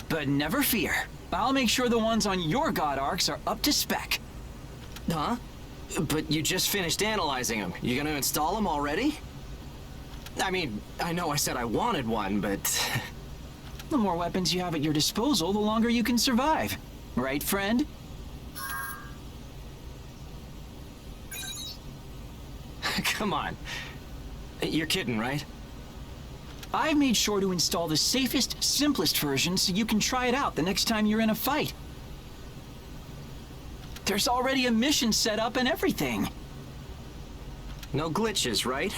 But never fear. I'll make sure the ones on your God Arcs are up to spec. Huh? But you just finished analyzing them. You gonna install them already? I mean, I know I said I wanted one, but... The more weapons you have at your disposal, the longer you can survive. Right, friend? Come on. You're kidding, right? I've made sure to install the safest, simplest version so you can try it out the next time you're in a fight. There's already a mission set up and everything. No glitches, right?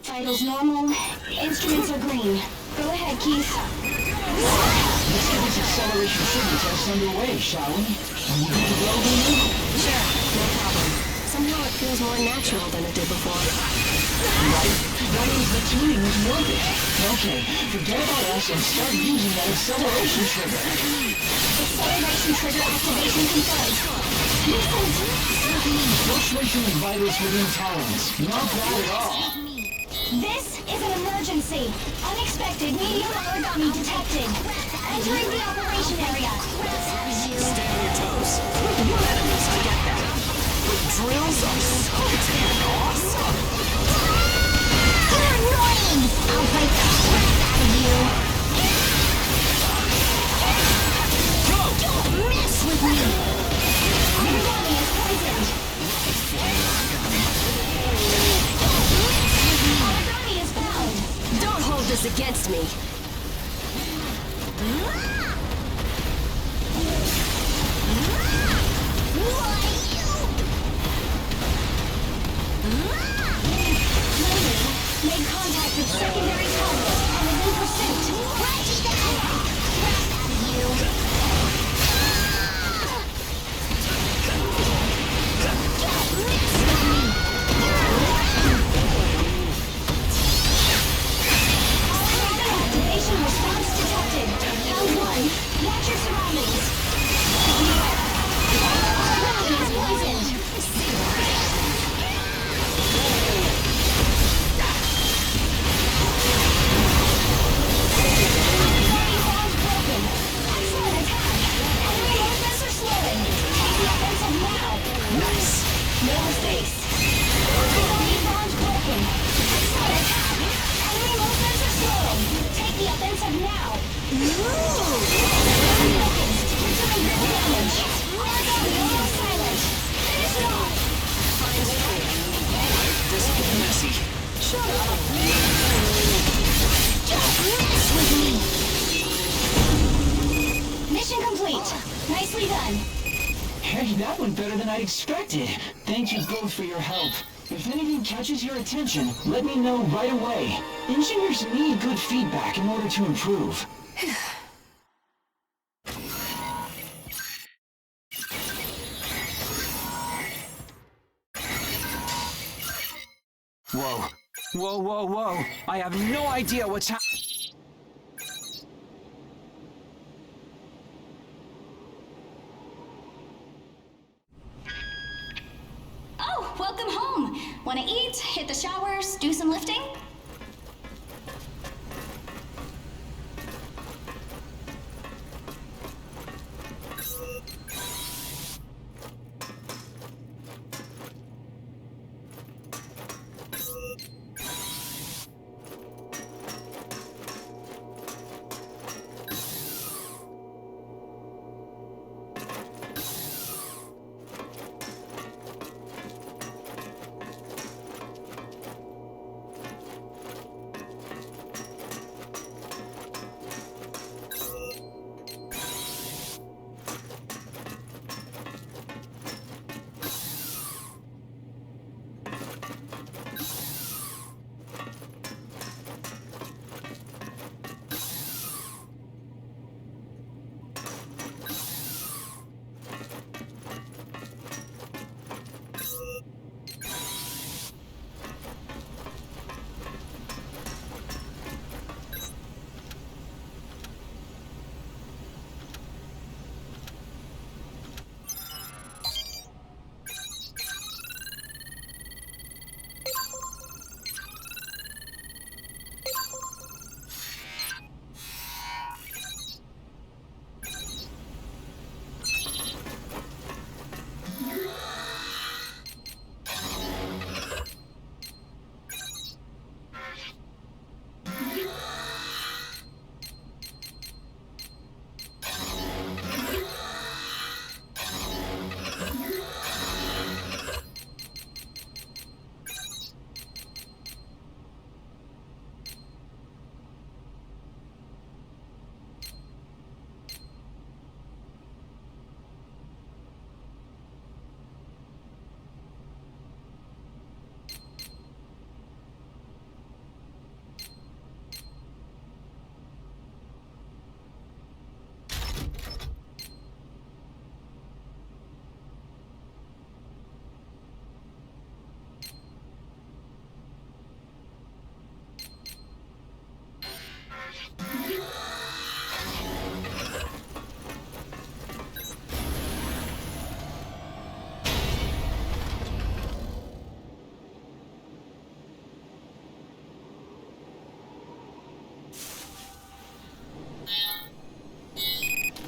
Vitals normal. Instruments are green. Go ahead, Keith. Let's get this acceleration trigger test underway, shall we? Are you good to go, Lulu? Sure, no problem. Somehow it feels more natural than it did before. Right? That means the tuning is worth it. Okay, forget about us and start using that acceleration trigger. Acceleration trigger activation confirmed. Fluctuation in vitals within tolerance. Not bad at all. This is an emergency. Unexpected medium origami detected. Entering the operation area. Stay on your toes. We're enemies, I get that. But drills are so damn awesome. You're annoying! I'll break the crap out of you! Go! Don't mess with me! Origami is poisoned. Origami is found. Don't hold this against me. now! Nice. No mistakes. Origami bond broken. Excellent attack! Enemy movements are slowing. Take the offensive now! Focused. Doing real damage. Origami almost silent. Finish it off! This will get messy. Shut up! Just mess with me! Mission complete. Nicely done. Hey, that went better than I'd expected. Thank you both for your help. If anything catches your attention, let me know right away. Engineers need good feedback in order to improve. Whoa. Whoa, whoa, whoa. I have no idea what's happening. Oh, welcome home. Wanna eat, hit the showers, do some lifting?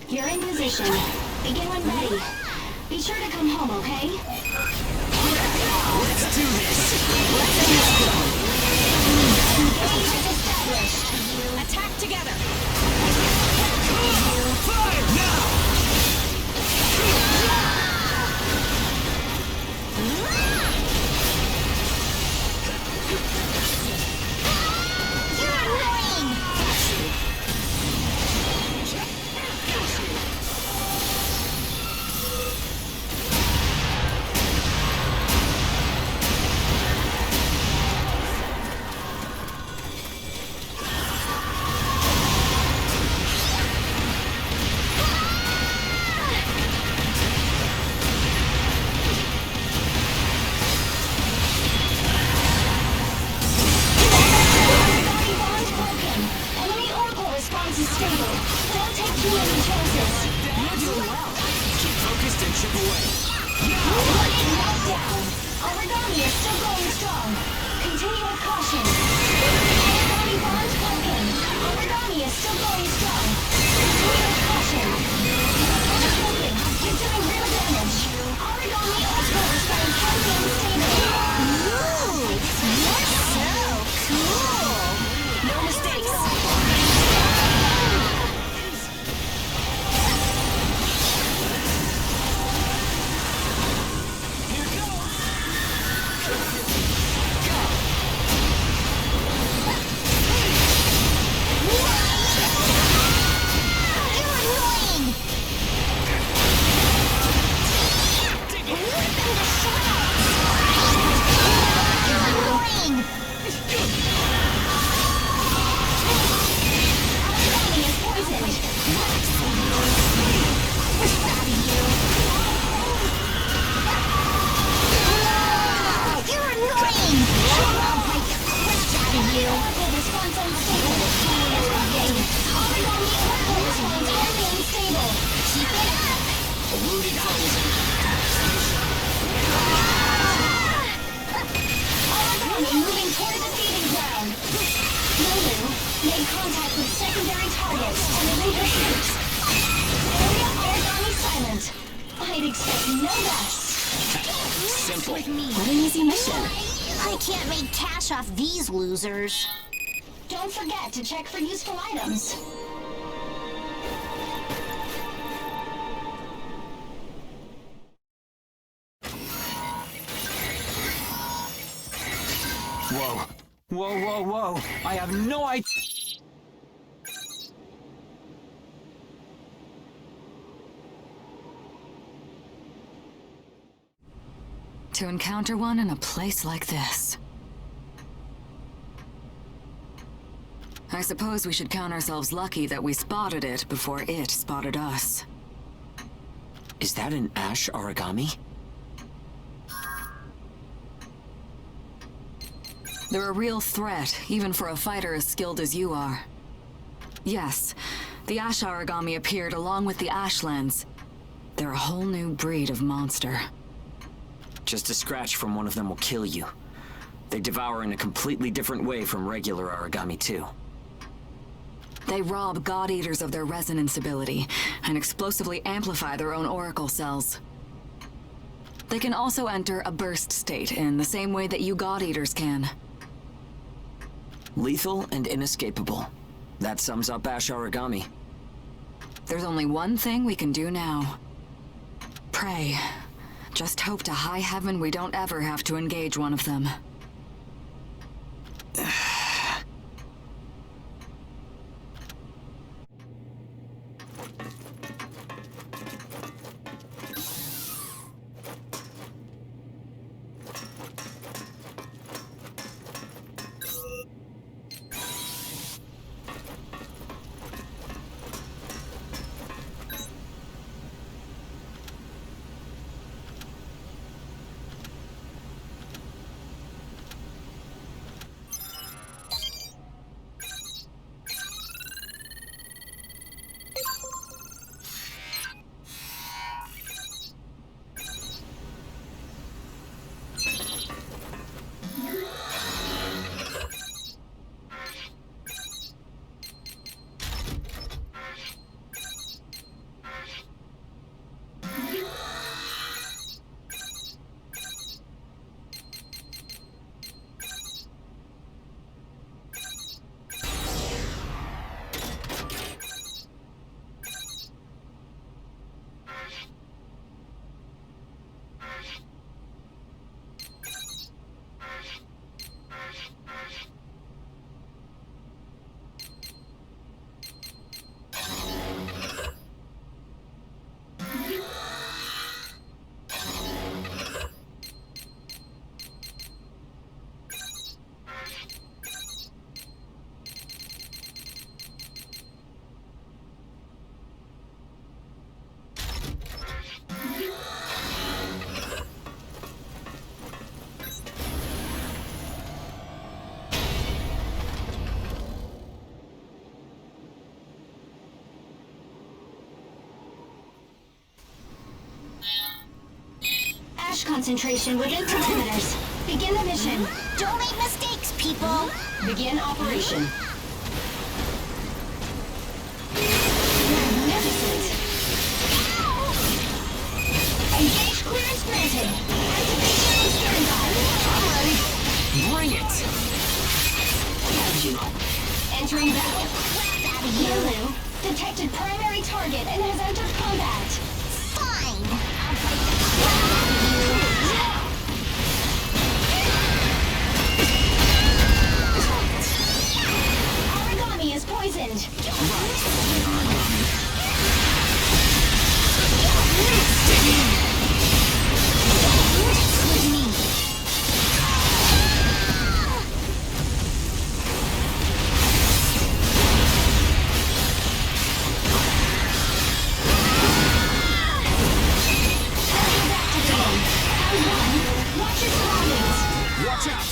You're in position. Begin when ready. Be sure to come home, okay? Let's do this. Engage established. Attack together! Fire now! You're annoying! simple. With me. What an easy mission. I can't make cash off these losers. Don't forget to check for useful items. Whoa. Whoa, whoa, whoa. I have no idea. To encounter one in a place like this. I suppose we should count ourselves lucky that we spotted it before it spotted us. Is that an ash origami? They're a real threat, even for a fighter as skilled as you are. Yes, the ash origami appeared along with the ashlands. They're a whole new breed of monster. Just a scratch from one of them will kill you. They devour in a completely different way from regular origami, too. They rob God Eaters of their resonance ability and explosively amplify their own oracle cells. They can also enter a burst state in the same way that you God Eaters can. Lethal and inescapable. That sums up ash origami. There's only one thing we can do now. Pray. Just hope to high heaven we don't ever have to engage one of them. Concentration within parameters. Begin the mission. Don't make mistakes, people. Begin operation. Magnificent. Engage clearance granted. Activation on standby. Alright. Bring it. Have you? Entering battle. Crap out of you. Lulu detected primary target and has entered combat. Fine. I'll fight the crap out of you. Origami is poisoned. With me. Watch your surroundings. Watch out.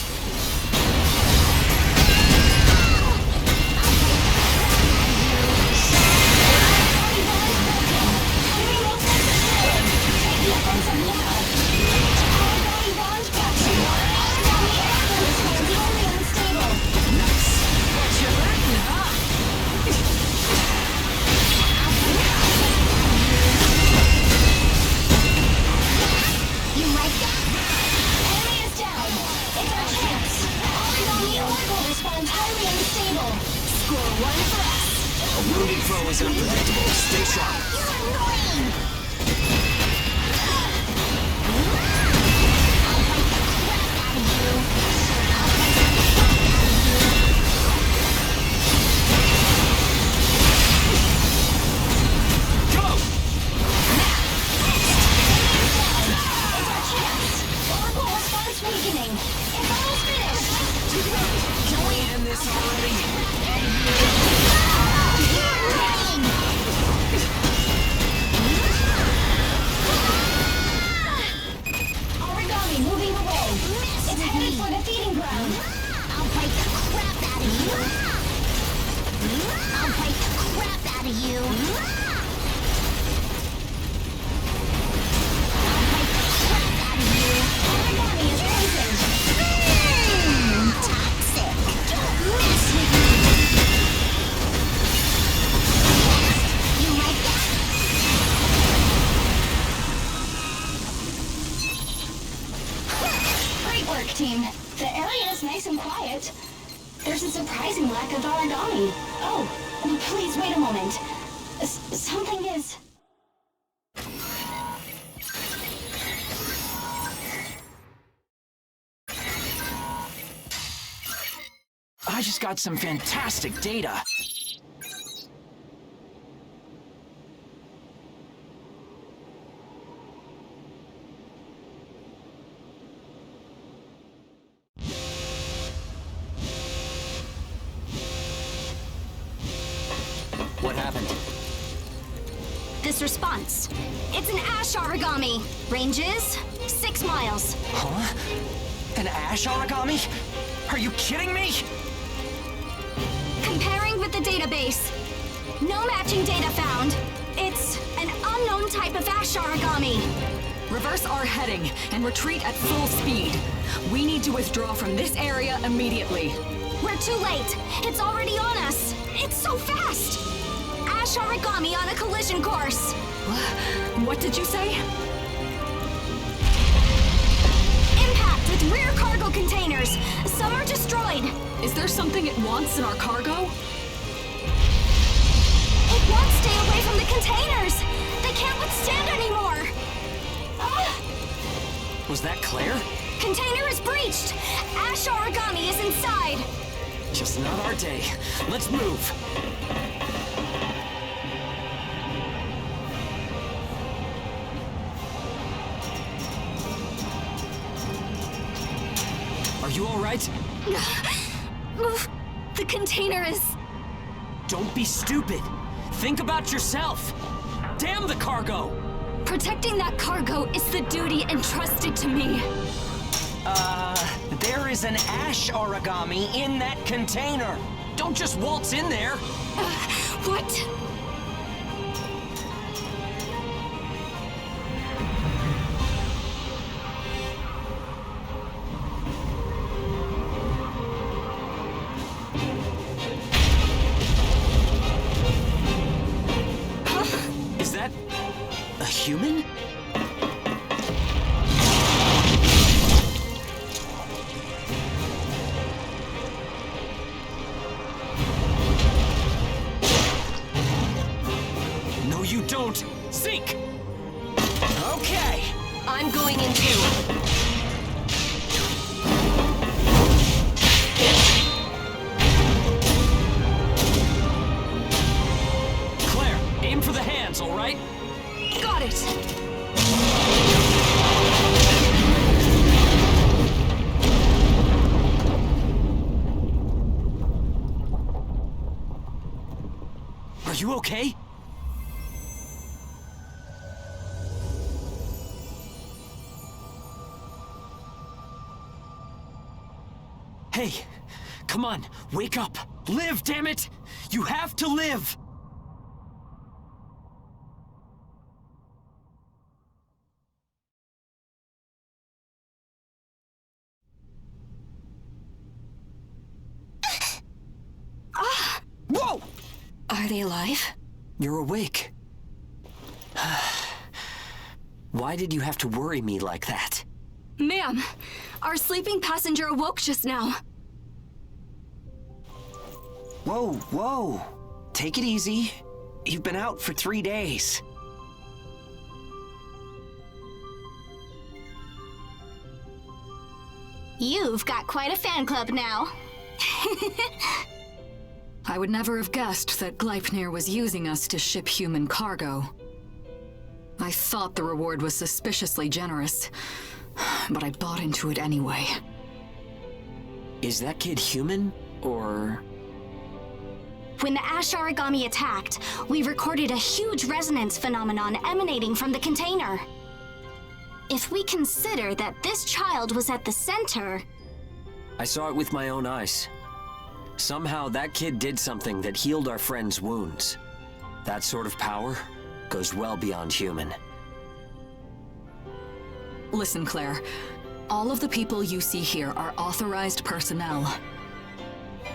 You like that? Score one for us. A wounded foe is unpredictable. Stay sharp. You're annoying! Team, the area is nice and quiet. There's a surprising lack of origami. Oh, please wait a moment. Something is... I just got some fantastic data. What happened? This response. It's an ash origami. Range is 6 miles. Huh? An ash origami? Are you kidding me? Comparing with the database. No matching data found. It's an unknown type of ash origami. Reverse our heading and retreat at full speed. We need to withdraw from this area immediately. We're too late. It's already on us. It's so fast. Ash origami on a collision course. What did you say? Impact with rear cargo containers. Some are destroyed. Is there something it wants in our cargo? It won't stay away from the containers. They can't withstand anymore. Was that Claire? Container is breached. Ash origami is inside. Just not our day. Let's move. Are you all right? The container is... Don't be stupid. Think about yourself. Damn the cargo. Protecting that cargo is the duty entrusted to me. There is an ash origami in that container. Don't just waltz in there. What? Is that a human? No, you don't. Sink! Okay. I'm going in too. Claire, aim for the hands, all right? Got it. Are you okay? Hey, come on, wake up. Live, damn it! You have to live! Whoa! Are they alive? You're awake. Why did you have to worry me like that? Ma'am, our sleeping passenger awoke just now. Whoa, whoa. Take it easy. You've been out for 3 days. You've got quite a fan club now. I would never have guessed that Gleipnir was using us to ship human cargo. I thought the reward was suspiciously generous, but I bought into it anyway. Is that kid human, or...? When the Ash Origami attacked, we recorded a huge resonance phenomenon emanating from the container. If we consider that this child was at the center... I saw it with my own eyes. Somehow that kid did something that healed our friend's wounds. That sort of power goes well beyond human. Listen, Claire. All of the people you see here are authorized personnel.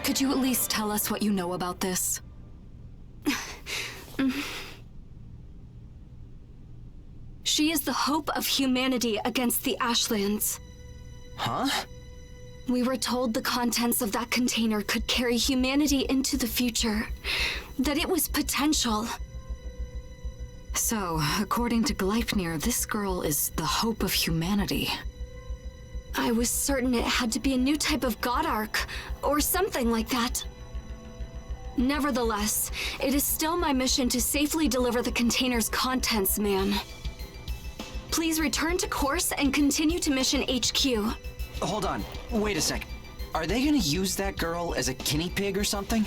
Could you at least tell us what you know about this? She is the hope of humanity against the Ashlands. Huh? We were told the contents of that container could carry humanity into the future. That it was potential. So, according to Gleipnir, this girl is the hope of humanity. I was certain it had to be a new type of God Ark, or something like that. Nevertheless, it is still my mission to safely deliver the container's contents, ma'am. Please return to course and continue to Mission HQ. Hold on. Wait a sec. Are they gonna use that girl as a guinea pig or something?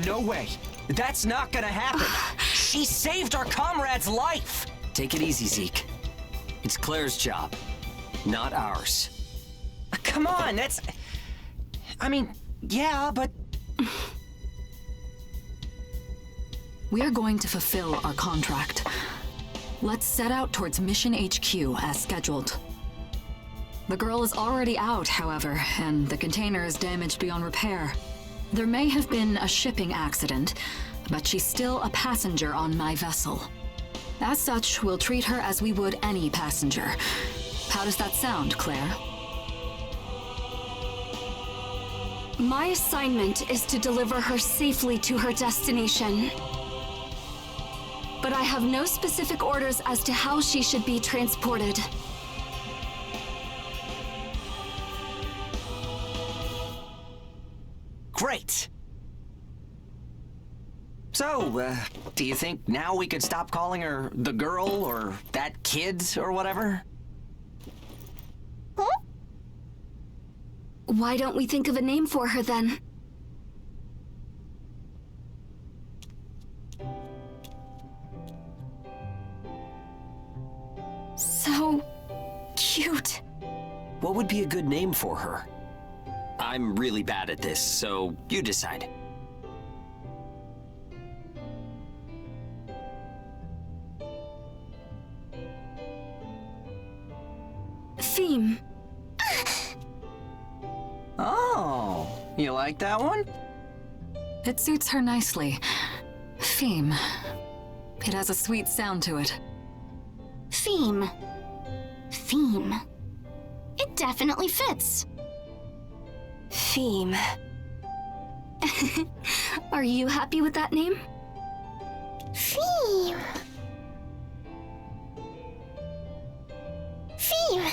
No way. That's not gonna happen. She saved our comrade's life. Take it easy, Zeke. It's Claire's job, not ours. Come on, that's... I mean, yeah, but... We are going to fulfill our contract. Let's set out towards Mission HQ as scheduled. The girl is already out, however, and the container is damaged beyond repair. There may have been a shipping accident, but she's still a passenger on my vessel. As such, we'll treat her as we would any passenger. How does that sound, Claire? My assignment is to deliver her safely to her destination. But I have no specific orders as to how she should be transported. Great! So, do you think now we could stop calling her the girl or that kid or whatever? Huh? Why don't we think of a name for her then? So cute. What would be a good name for her? I'm really bad at this, so you decide. Theme. Oh, you like that one? It suits her nicely. Theme. It has a sweet sound to it. Theme. Theme. It definitely fits. Theme. Are you happy with that name? Theme. Theme.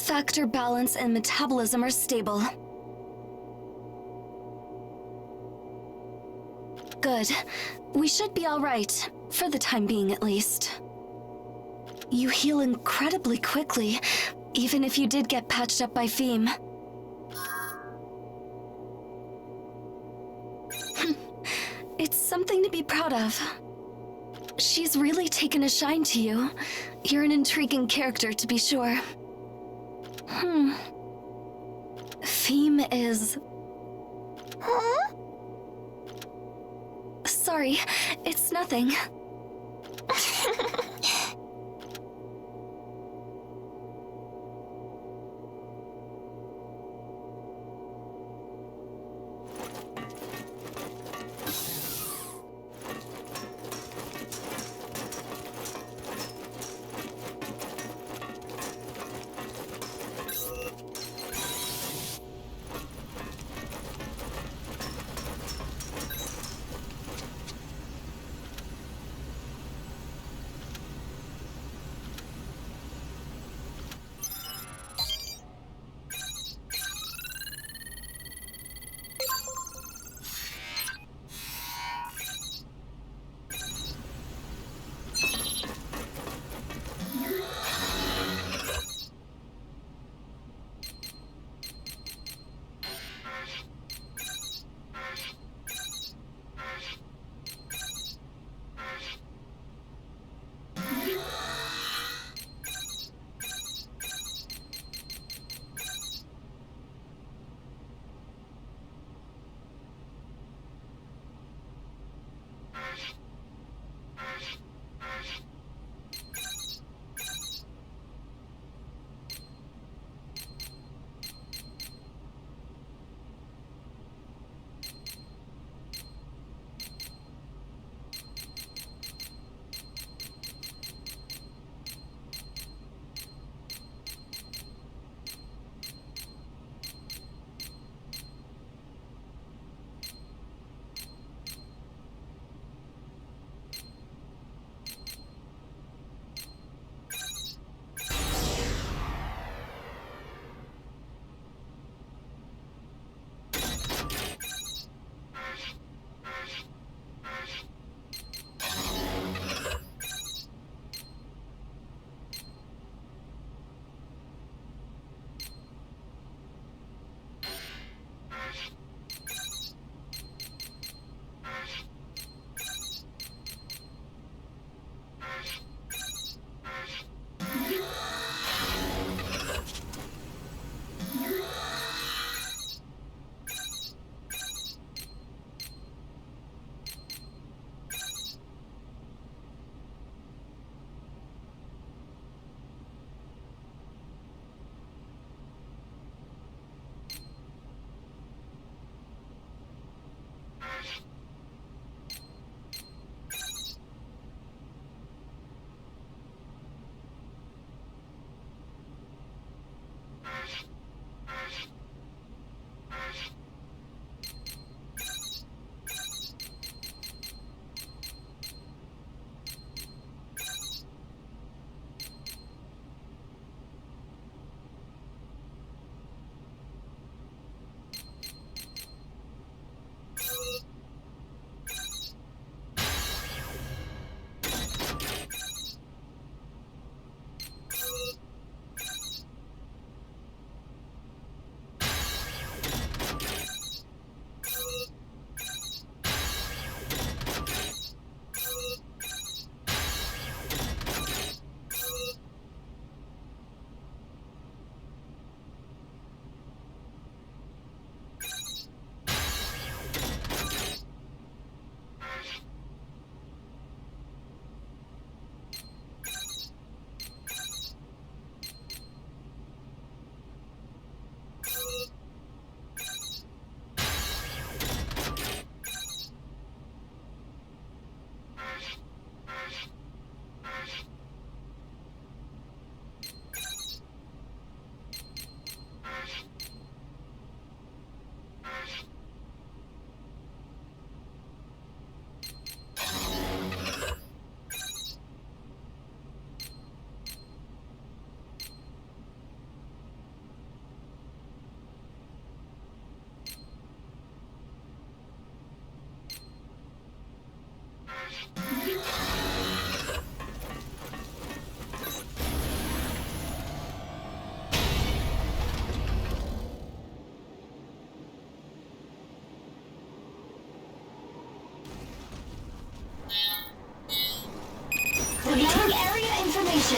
factor balance and metabolism are stable. Good. We should be all right, for the time being at least. You heal incredibly quickly, even if you did get patched up by Feem. It's something to be proud of. She's really taken a shine to you. You're an intriguing character, to be sure. Feem is... Huh? Sorry, it's nothing.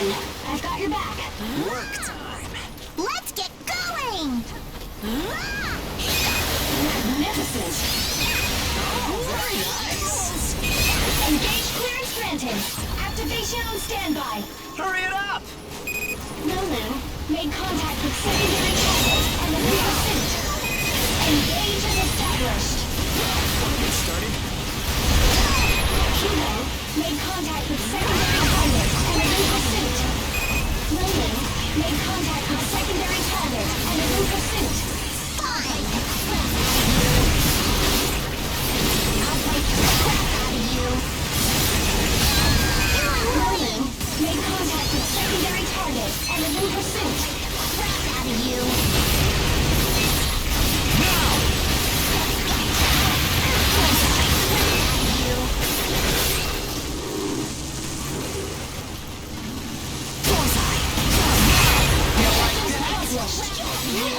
in. I've got your back. Work time. Let's get going! Magnificent. Oh, very nice. Engage clearance granted. Activation on standby. Hurry it up! Lulu made contact with secondary target and the pursuit. Engage as established. Get started. Kilo made contact with secondary target and the pursuit. Lulu made contact with secondary target and the pursuit. Fine! I'll break the crap out of you! Lulu made contact with secondary target and is in pursuit. Crap out of you!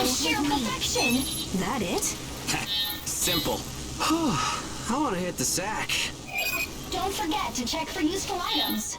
Of sheer perfection. That it? Simple. I want to hit the sack. Don't forget to check for useful items.